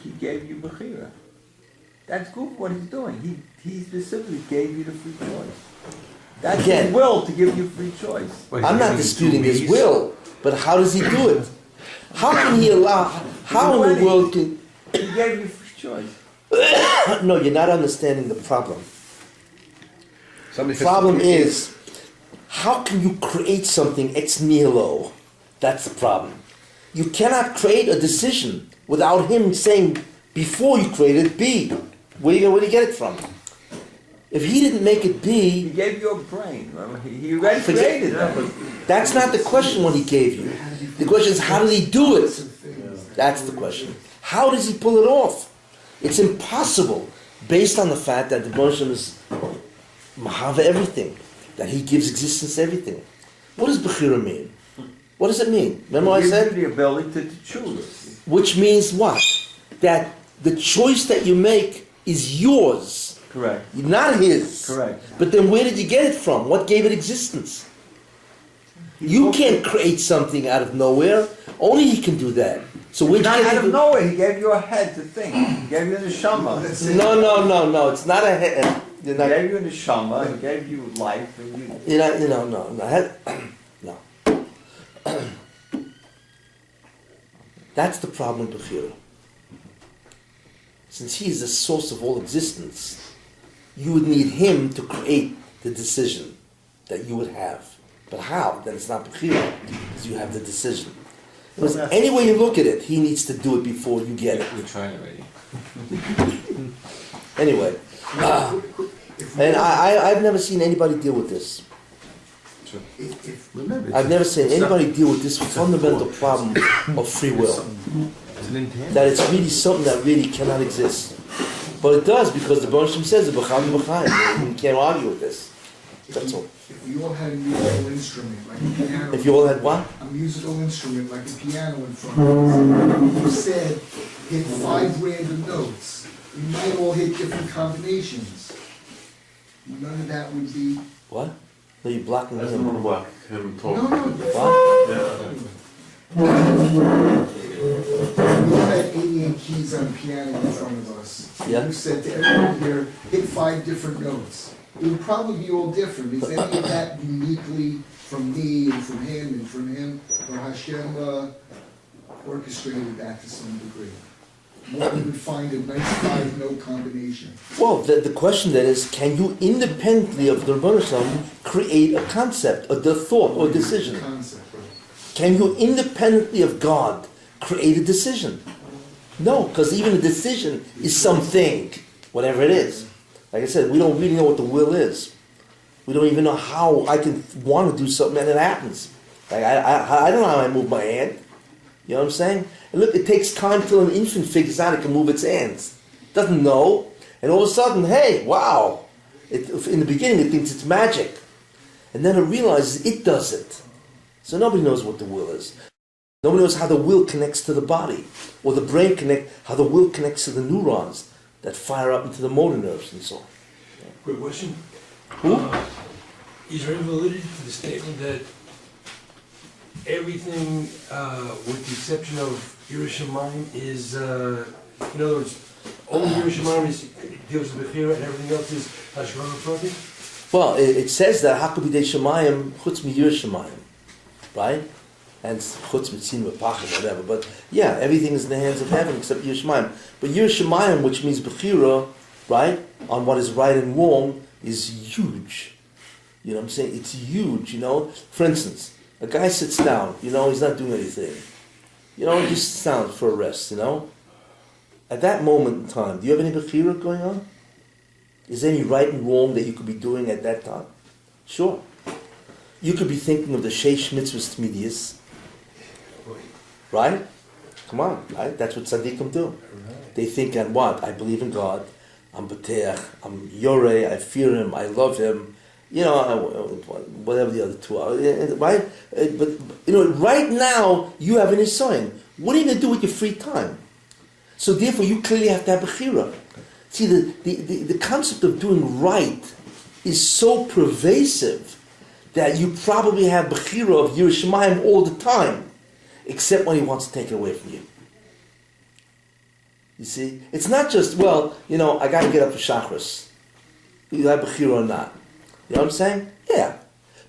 He gave you Bahira. That's good what he's doing. He specifically gave you the free choice. That's Again, his will to give you free choice. I'm not disputing his will, but how does he do it? How can he allow, how in the world can... He gave you free choice. No, you're not understanding the problem. Somebody The problem is, how can you create something ex nihilo? That's the problem. You cannot create a decision without him saying, before you create it, be. Where do you get it from? If he didn't make it He be, gave you a brain. Remember? He already created it. that's not the question what he gave you. The question is, how did he do it? That's the question. How does he pull it off? It's impossible. based on the fact that the Baruch Hashem is Mahava everything, that He gives existence to everything. What does Bahira mean? What does it mean? Remember what I said? The ability to choose. Which means what? That the choice that you make is yours, Correct. not His. Correct. But then where did you get it from? What gave it existence? You can't create something out of nowhere. Only He can do that. So where Not did you out get of it? nowhere. He gave you a head to think. He gave you the neshama. No. It's not a head. You're He not. gave you a neshama. He gave you life, and you. You're not. No. That's the problem with Bahira. Since He is the source of all existence, you would need Him to create the decision that you would have. But how? Then it's not Bahira, because you have the decision. Because any way you look at it, He needs to do it before you get it. We tried already. Anyway, and I've never seen anybody deal with this. I've never seen anybody deal with this fundamental problem of free will. That it's really something that really cannot exist. But it does, because the Baruch Hashem says it, B'cham B'chaim. You can't argue with this. That's all. If we all had a musical instrument, like a piano. If you all had what? A musical instrument, like a piano in front of us. You said, hit 5 random notes. We might all hit different combinations. None of that would be... What? No, you're blocking I him. don't know what him No, talking. What? We all had 88 keys on a piano in front of us. Yeah. You said to everyone here, hit 5 different notes. It would probably be all different. Is any of that uniquely from me and from him and from him? Or Hashem orchestrated that to some degree? What we would find a nice 5-note combination. Well, the question then is, can you independently of the Baruch Hashem create a concept, or the thought, or decision? Concept, right? Can you independently of God create a decision? No, because even a decision is something, whatever it is. Like I said, we don't really know what the will is. We don't even know how I can want to do something and it happens. Like I don't know how I move my hand. You know what I'm saying? And look, it takes time till an infant figures out it can move its hands. Doesn't know. And all of a sudden, hey, wow. In the beginning it thinks it's magic. And then it realizes it does it. So nobody knows what the will is. Nobody knows how the will connects to the body. Or the brain how the will connects to the neurons that fire up into the motor nerves and so on. Quick question. Who? Is there any validity to the statement that everything, with the exception of Yerushalayim, is, in other words, only Yerushalayim deals with Bahira and everything else is Hashemah Prati? Well, it says that Hakol B'dei Shemayim Chutz Mi Yerushalayim, right? And Chutz Mitzin V'Pachad, whatever. But yeah, everything is in the hands of heaven except Yerushalayim. But Yerushalayim, which means Bahira, right, on what is right and wrong, is huge. You know what I'm saying? It's huge, you know? For instance, a guy sits down, you know, he's not doing anything. You know, he just sits down for a rest, you know? At that moment in time, do you have any Bahira going on? Is there any right and wrong that you could be doing at that time? Sure. You could be thinking of the Sheish Mitzvahs Tmidius. Right? Come on, right? That's what tzaddikim do. They think on what? I believe in God. I'm Bateach. I'm Yoreh. I fear Him. I love Him. You know, whatever the other two are. Right? But, you know, right now, you have an Nisayon. What are you going to do with your free time? So therefore, you clearly have to have Bahira. See, the concept of doing right is so pervasive that you probably have Bahira of Yerushalayim all the time, except when He wants to take it away from you. You see? It's not just, well, you know, I got to get up for Shachris. You have Bahira or not. You know what I'm saying? Yeah.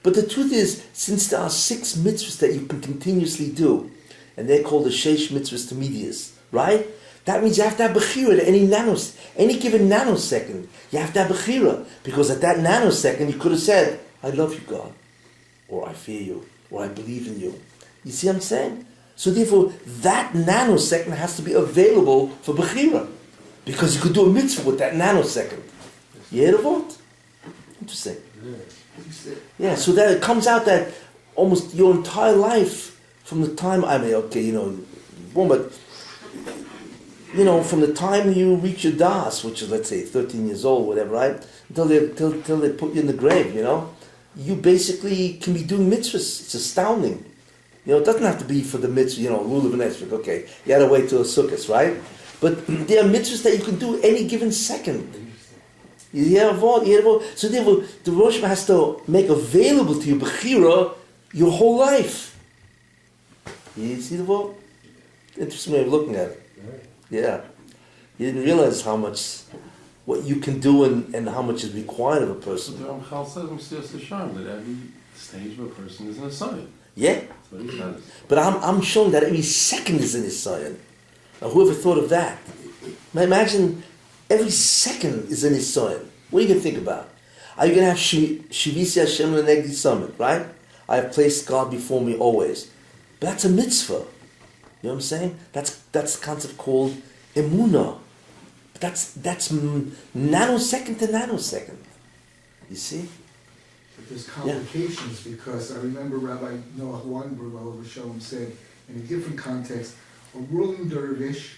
But the truth is, since there are 6 mitzvahs that you can continuously do, and they're called the Sheish mitzvahs Tamidias, right? That means you have to have Bahira at any given nanosecond. You have to have Bahira. Because at that nanosecond, you could have said, I love you, God. Or I fear you. Or I believe in you. You see what I'm saying? So therefore, that nanosecond has to be available for Bahira. Because you could do a mitzvah with that nanosecond. You hear the vote? Interesting. Yeah, so that it comes out that almost your entire life, from the time, I mean, okay, you know, but from the time you reach your das, which is, let's say, 13 years old, whatever, right? Until they put you in the grave, you basically can be doing mitzvahs. It's astounding. It doesn't have to be for the mitzvah, rule of an esrog. Okay, you had to wait till a sukkah, right? But there are mitzvahs that you can do any given second. You hear a vote. So therefore, the Rosh Hashanah has to make available to you Bahira your whole life. You see the vote? Interesting way of looking at it. Yeah. You didn't realize what you can do and how much is required of a person. The Ramchal says in Mesilas Yesharim that every stage of a person is an assignment. Yeah. That's what he says. But I'm showing that every second is an Isayan. Now, whoever thought of that? Now, imagine every second is an Isayan. What are you going to think about? Are you going to have Shivisi Hashem Lenegdi Summit, right? I have placed God before me always. But that's a mitzvah. You know what I'm saying? That's the concept called emunah. That's nanosecond to nanosecond. You see? But there's complications because I remember Rabbi Noah Weinberg, Oliver Shalom, said in a different context, a whirling dervish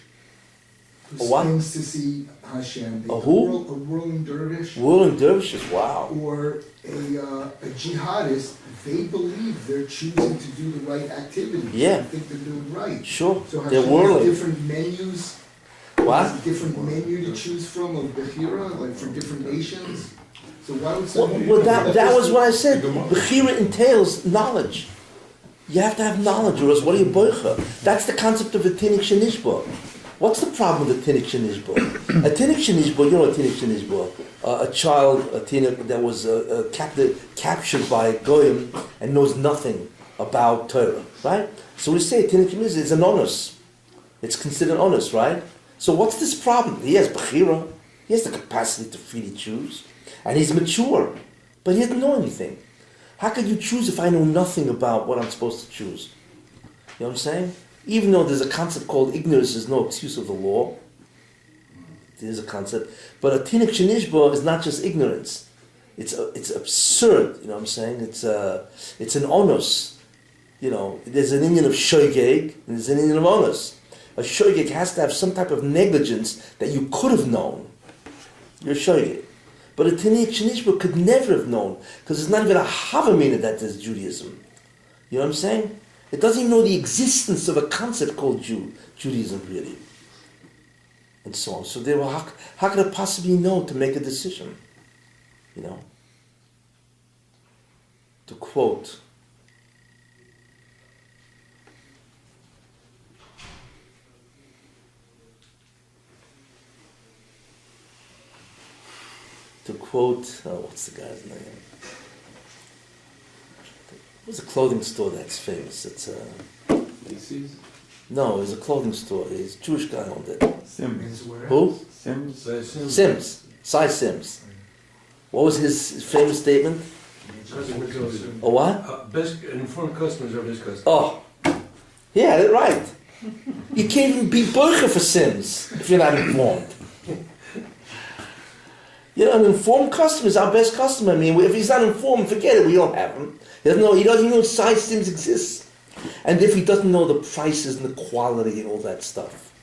who spins to see Hashem. A who? A whirling dervish. Whirling dervishes, wow. Or a jihadist, they believe they're choosing to do the right activities. Yeah. They think they're doing right. Sure. So They're Hashem whirling. has different menus. What? Has a different menu to choose from of Bahira, like for different nations. So why would somebody... Well, that was what I said. Bahira entails knowledge. You have to have knowledge, or else what are you boicha? That's the concept of a tinik shenishba. What's the problem with a tinik shenishba? A tinik shenishba, you know a tinik shenishba? A child, a tinik that was captured by goyim and knows nothing about Torah, right? So we say tinik shenishba is an onus. It's considered onus, right? So what's this problem? He has Bahira. He has the capacity to freely choose. And he's mature. But he doesn't know anything. How could you choose if I know nothing about what I'm supposed to choose? You know what I'm saying? Even though there's a concept called ignorance is no excuse of the law. There's a concept. But a tinik shenishba is not just ignorance. It's absurd. You know what I'm saying? It's an onus. There's an Indian of shoygeg and there's an Indian of onus. A shoygeg has to have some type of negligence that you could have known. You're a shoygeg. But a tinik shenishba could never have known, because it's not even a havamina that there's Judaism. You know what I'm saying? It doesn't even know the existence of a concept called Judaism, really. And so on. So they were, how could it possibly know to make a decision? To quote, what's the guy's name? There's a clothing store that's famous. It's Macy's? No, it's a clothing store. It's a Jewish guy owned it. Sims. Who? Sims. Sims. Cy Sims. What was his famous statement? Oh, what? Best informed customers are best customers. Oh, he had it right. You can't even be burger for Sims if you're not informed. An informed customer is our best customer. I mean, if he's not informed, forget it. We don't have him. He doesn't even know size Sims exists. And if he doesn't know the prices and the quality and all that stuff.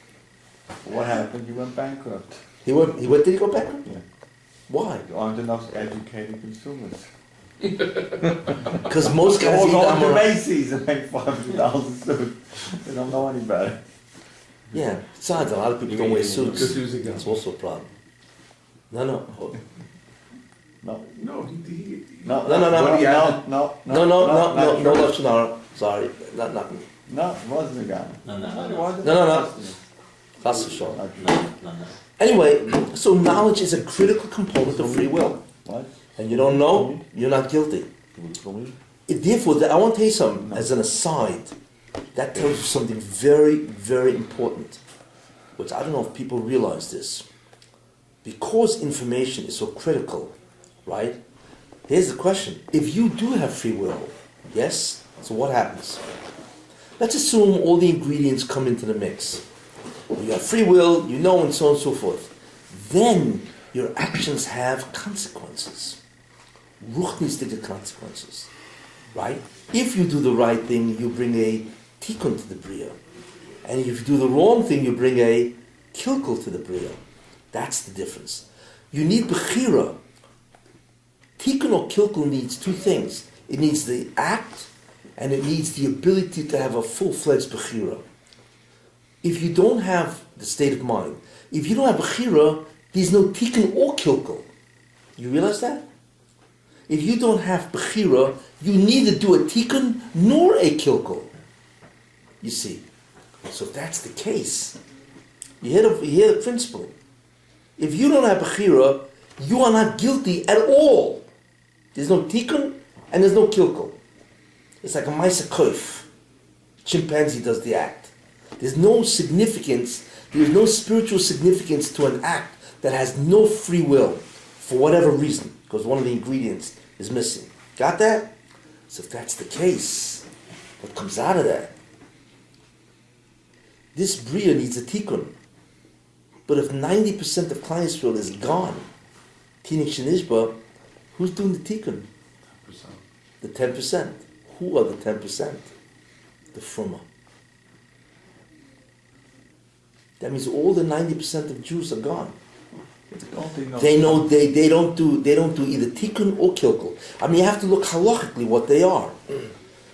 What happened? You went bankrupt. Did he go bankrupt? Yeah. Why? You aren't enough educated consumers. Because most guys all eat going to Amora. Macy's and make $500 suit. They don't know any better. Yeah. Besides, a lot of people don't wear suits. again. That's also a problem. No. No. No, he No, No. no, Lashon Hara. Sorry, not. No, it wasn't a guy. No. Chas v'sholom. No. Anyway, so knowledge is a critical component of free will. What? And you don't know, you're not guilty. Therefore, I want to tell you something, as an aside, that tells you something very, very important, which I don't know if people realize this. Because information is so critical, right? Here's the question. If you do have free will, yes, so what happens? Let's assume all the ingredients come into the mix. You have free will, you know, and so on and so forth. Then your actions have consequences. Ruchnistige consequences. Right? If you do the right thing, you bring a tikkun to the bria. And if you do the wrong thing, you bring a kilkel to the Bria. That's the difference. You need Bahira. Tikkun or kilkel needs two things. It needs the act, and it needs the ability to have a full-fledged Bahira. If you don't have the state of mind, if you don't have Bahira, there's no Tikkun or kilkel. You realize that? If you don't have Bahira, you neither do a Tikkun nor a kilkel. You see. So if that's the case, you hear the principle. If you don't have Bahira, you are not guilty at all. There's no Tikkun and there's no kilkel. It's like a Maisa Koif. Chimpanzee does the act. There's no significance, there's no spiritual significance to an act that has no free will for whatever reason, because one of the ingredients is missing. Got that? So if that's the case, what comes out of that? This Bria needs a Tikkun. But if 90% of Klal Yisrael is gone, Tinik Shenishba, who's doing the Tikkun? 10%. The 10%. Who are the 10%? The Fruma. That means all the 90% of Jews are gone. They know they don't do either Tikkun or Kilkel. I mean, you have to look halachically what they are.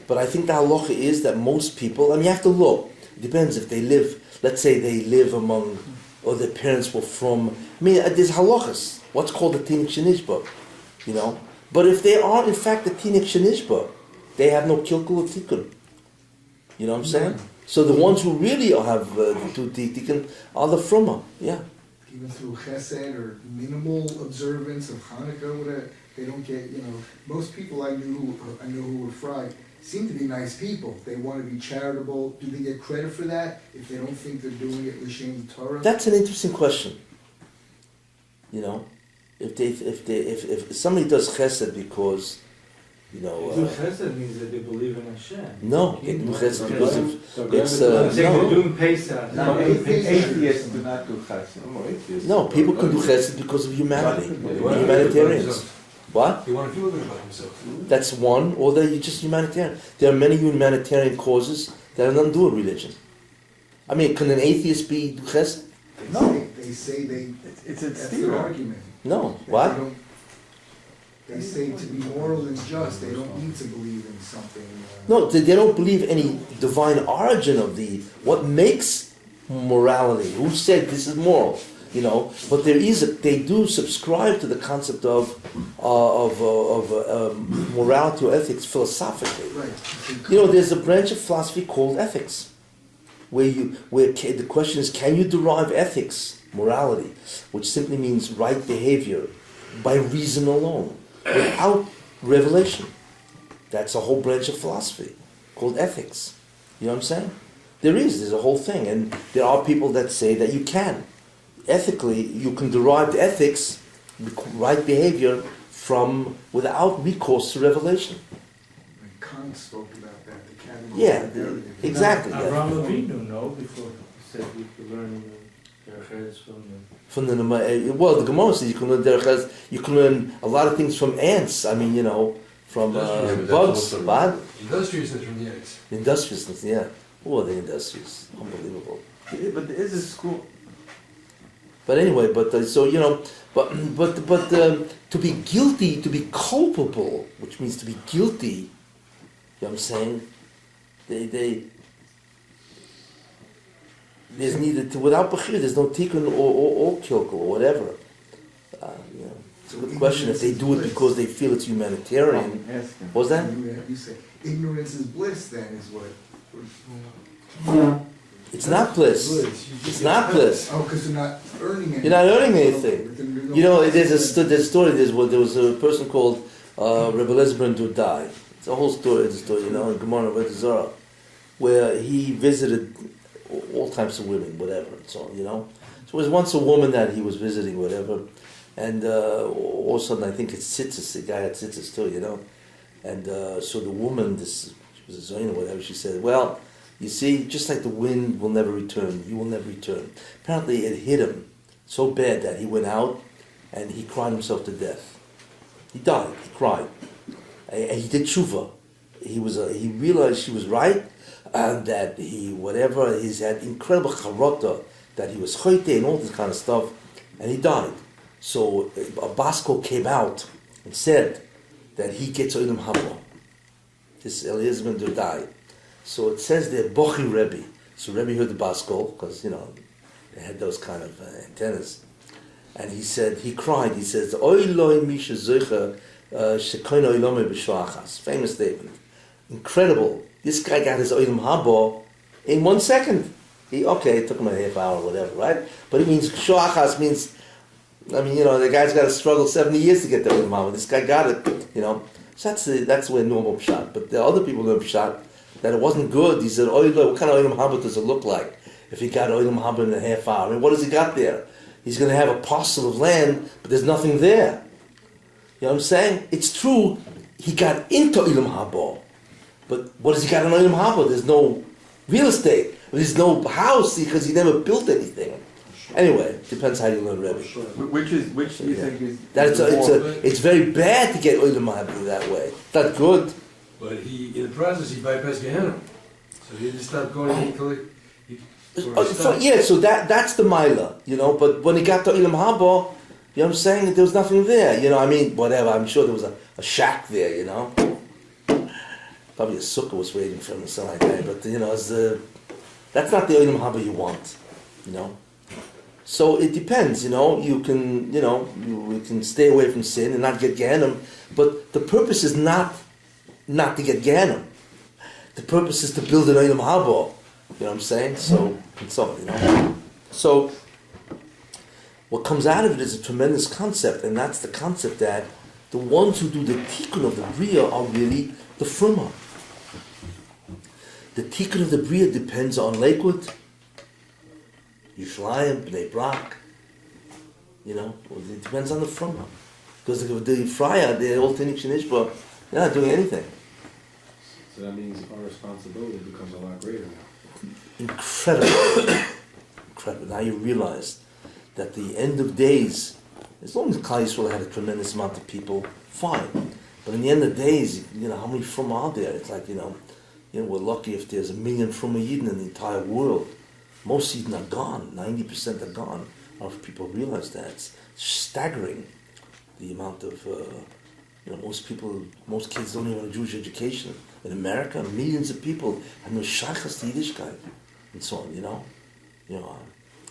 But I think the halacha is that most people, I mean, you have to look. It depends if they live, let's say they live among, or their parents were from, I mean, there's halachas. What's called the Tinik Shenishba, you know? But if they are, in fact, the Tinik Shenishba, they have no Kilkel or Tikkun. You know what I'm saying? So the ones who really have do Tikkun are the Fruma, yeah. Even through chesed or minimal observance of Hanukkah, whatever, they don't get, most people I know who were fried seem to be nice people. They want to be charitable. Do they get credit for that if they don't think they're doing it l'shem Torah? That's an interesting question. You know, if somebody does chesed because, Do chesed means that they believe in Hashem. No, they do chesed because it's I'm saying no. they're doing Pesach. Atheists do not do chesed. No, people can do chesed because of humanity. Humanitarians. What? You want to feel good about himself. That's one, or that you're just humanitarian. There are many humanitarian causes that have nothing to do with religion. I mean, can an atheist be do chesed? They say It's that's still their argument. No. That What? They say to be moral and just, they don't need to believe in something. No, they don't believe any divine origin of what makes morality. Who said this is moral? But they do subscribe to the concept of morality or ethics philosophically. Right. There's a branch of philosophy called ethics, where the question is, can you derive ethics, morality, which simply means right behavior, by reason alone, without revelation? That's a whole branch of philosophy called ethics. You know what I'm saying? There's a whole thing, and there are people that say that you can. Ethically, you can derive ethics, right behavior, without recourse to revelation. Kant spoke about that, the category. Yeah, of narrative. exactly. Yeah. Avraham Avinu, no, before he said we could learn Derech Hashem from The Gemara says you can learn Derech Hashem, you can learn a lot of things from ants. I mean, from bugs. What? Industriousness from the eggs. Industriousness, yeah. Oh, the industrious, unbelievable. But there is a school. But anyway, but to be guilty, to be culpable, which means to be guilty, you know what I'm saying? There's without Bahira, there's no Tikkun or Kilkel or whatever. It's a good question if they do it because they feel it's humanitarian. What was that? You say ignorance is bliss, then, is what? It's not bliss. It's not bliss. Oh, because you're not earning anything. You're not earning anything. There's a story. There was a person called Rebbe Lezben Dudai. It's a whole story. It's a story, in Gemara Avodah Zarah, where he visited all types of women, whatever. So So it was once a woman that he was visiting, whatever, and all of a sudden I think it's tzitzis. The guy had tzitzis too, and so the woman, she was a zoyna, whatever. She said, "Well, you see, just like the wind will never return, you will never return." Apparently it hit him so bad that he went out and he cried himself to death. He died, he cried. And he did tshuva. He realized she was right, and that he's had incredible charata that he was choite and all this kind of stuff, and he died. So a Basko came out and said that he gets Olam Haba. This Eliezer ben Dodai. So it says there, Bochi Rebbe. So Rebbe heard the Basko, because, they had those kind of antennas. And he said, he cried, he says, Oy loy misha zoicha shekoin oilome b'shoachas. Famous statement. Incredible. This guy got his Olam Haba in 1 second. It took him a half hour or whatever, right? But it means, shoachas means, the guy's got to struggle 70 years to get the Olam Haba. This guy got it, So that's where normal pshat. But the other people know pshat, that it wasn't good. He said, what kind of Olam Haba does it look like if he got Olam Haba in a half hour? What does he got there? He's going to have a parcel of land, but there's nothing there. You know what I'm saying? It's true, he got into Olam Haba. But what does he got in Olam Haba? There's no real estate. There's no house because he never built anything. Anyway, depends how you learn Rebbe. Which do you think is? It's very bad to get Olam Haba that way. It's not good. But in the process, he bypassed Gehenna. So he didn't stop going until he So that's the Mila, but when he got to Olam Haba, you know what I'm saying? There was nothing there, whatever. I'm sure there was a shack there, Probably a sukkah was waiting for him or something like that, but, that's not the Olam Haba you want, So it depends, you can, you can stay away from sin and not get Gehenna, but the purpose is not to get Gehenna. The purpose is to build an Olam Haba. You know what I'm saying? So, So, what comes out of it is a tremendous concept, and that's the concept that the ones who do the tikkun of the Bria are really the Fruma. The tikkun of the Bria depends on Lakewood, Yerushalayim, Bnei Brak. It depends on the Fruma. Because the Fraya, they're all Tinik Shenishba, they're not doing anything. So that means our responsibility becomes a lot greater now. Incredible. Incredible. Now you realize that the end of days, as long as Klal Yisrael had a tremendous amount of people, fine. But in the end of days, how many from are there? It's like, we're lucky if there's 1 million from a Yidden in the entire world. Most Yidden are gone. 90% are gone. I don't know if people realize that. It's staggering, the amount of, most kids don't even have a Jewish education. In America, millions of people have no shaykhs to Yiddishkeit. And so on,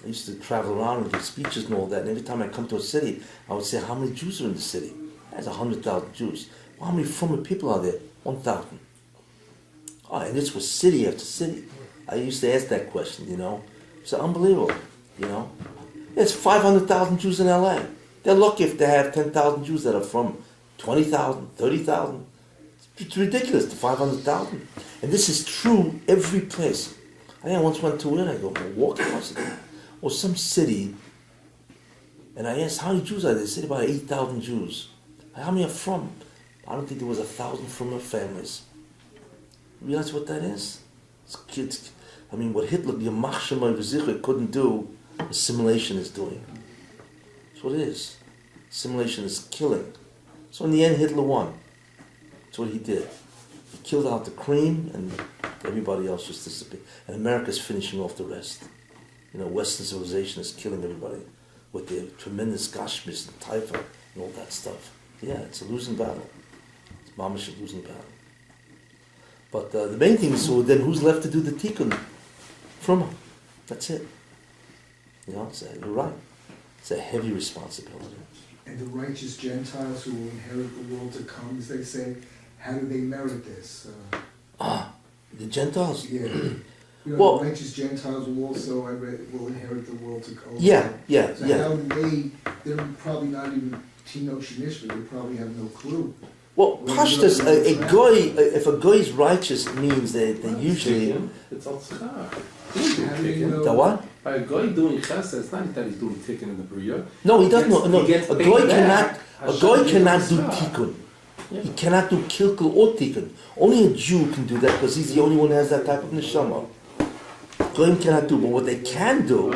I used to travel around and give speeches and all that, and every time I come to a city, I would say, how many Jews are in the city? There's 100,000 Jews. Well, how many from people are there? 1,000. Oh, and this was city after city. I used to ask that question, It's unbelievable, There's 500,000 Jews in LA. They're lucky if they have 10,000 Jews that are from 20,000, 30,000. It's ridiculous, the 500,000. And this is true every place. I once went to where I go, Milwaukee or some city, and I asked, how many Jews are there? They said about 8,000 Jews. How many are from? I don't think there was 1,000 from their families. You realize what that is? It's kids. What Hitler, Yamach Shemai V'zichur, couldn't do, assimilation is doing. That's what it is. Assimilation is killing. So in the end, Hitler won. That's what he did. He killed out the cream, and everybody else just disappeared. And America's finishing off the rest. Western civilization is killing everybody with their tremendous gashmis and taifa and all that stuff. Yeah, it's a losing battle. It's mamash a losing battle. But the main thing is, so then who's left to do the tikkun? From him. That's it. You're right. It's a heavy responsibility. And the righteous Gentiles who will inherit the world to come, as they say, how do they merit this? The Gentiles? Yeah. The righteous Gentiles will also, will inherit the world to come. Yeah. So how do they're probably not even Tino Shanishma, they probably have no clue. Well, Pashtus, if a guy is righteous, it means they usually... It's all tzchak. The what? By a guy doing chesed, it's not that he's doing tikkun in the Bria. No, he doesn't. A guy cannot do tikkun. Yeah. He cannot do kilkul or tikkun. Only a Jew can do that because he's the only one who has that type of neshama. Goyim cannot do, but what they can do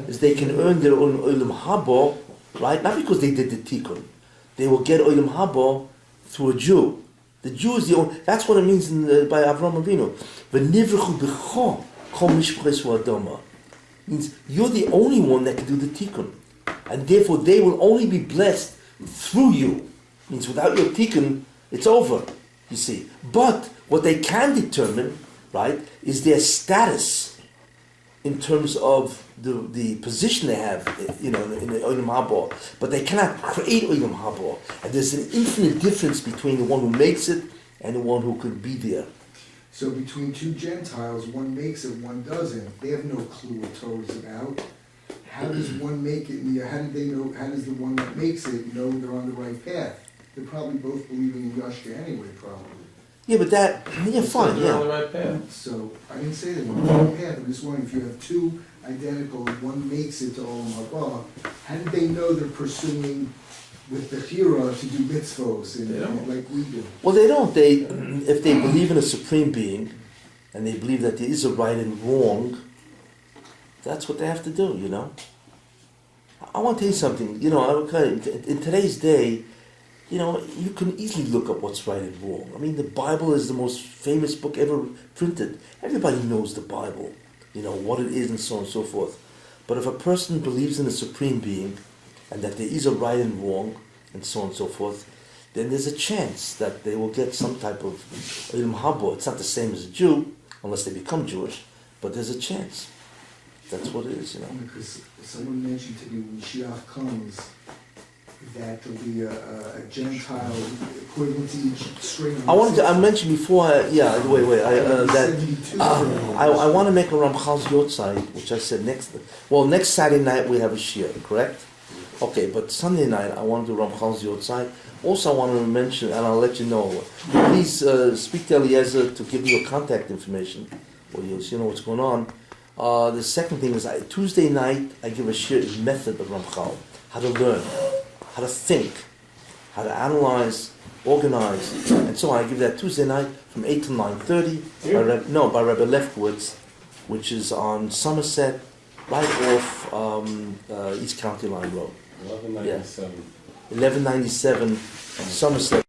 is they can earn their own olam haba, right? Not because they did the tikkun. They will get olam haba through a Jew. The Jew is the only. That's what it means by Avraham Avinu. V'nivrechu b'cho kol mishpres u'adama. Means you're the only one that can do the tikkun. And therefore they will only be blessed through you. Means without your tikkun, it's over, you see. But what they can determine, right, is their status in terms of the position they have, in the Olam Haba. But they cannot create Olam Haba. And there's an infinite difference between the one who makes it and the one who could be there. So between two Gentiles, one makes it, one doesn't. They have no clue what Torah is about. How does one make it? How do they know? How does the one that makes it know they're on the right path? They're probably both believing in Yashka anyway, probably. Yeah, but fine, They're on the yeah. right path. So I didn't say they were on the right path. I'm just wondering if you have two identical, one makes it to Olam Haba. How did they know they're pursuing with Bahira to do mitzvos and like we do? Well, they don't. If they believe in a supreme being, and they believe that there is a right and wrong, that's what they have to do, I want to tell you something, in today's day, you can easily look up what's right and wrong. I mean, the Bible is the most famous book ever printed. Everybody knows the Bible, what it is and so on and so forth. But if a person believes in a supreme being, and that there is a right and wrong, and so on and so forth, then there's a chance that they will get some type of ilm haba. It's not the same as a Jew, unless they become Jewish, but there's a chance. That's what it is, Because someone mentioned to me when Mashiach comes that there'll be a Gentile equivalent to each string. I mentioned before, I want to make a Ramchal's Yotzai, which I said next Saturday night we have a Shir, correct? Okay, but Sunday night I want to do Ramchal's Yotzai. Also I want to mention, and I'll let you know, please speak to Eliezer to give you your contact information, or you know what's going on. The second thing is Tuesday night I give a Shir method of Ramchal, how to learn, how to think, how to analyze, organize, and so on. I give that Tuesday night from 8 to 9:30 by Rabbi Lefkowitz, which is on Somerset, right off East County Line Road. 1197. 1197 Somerset.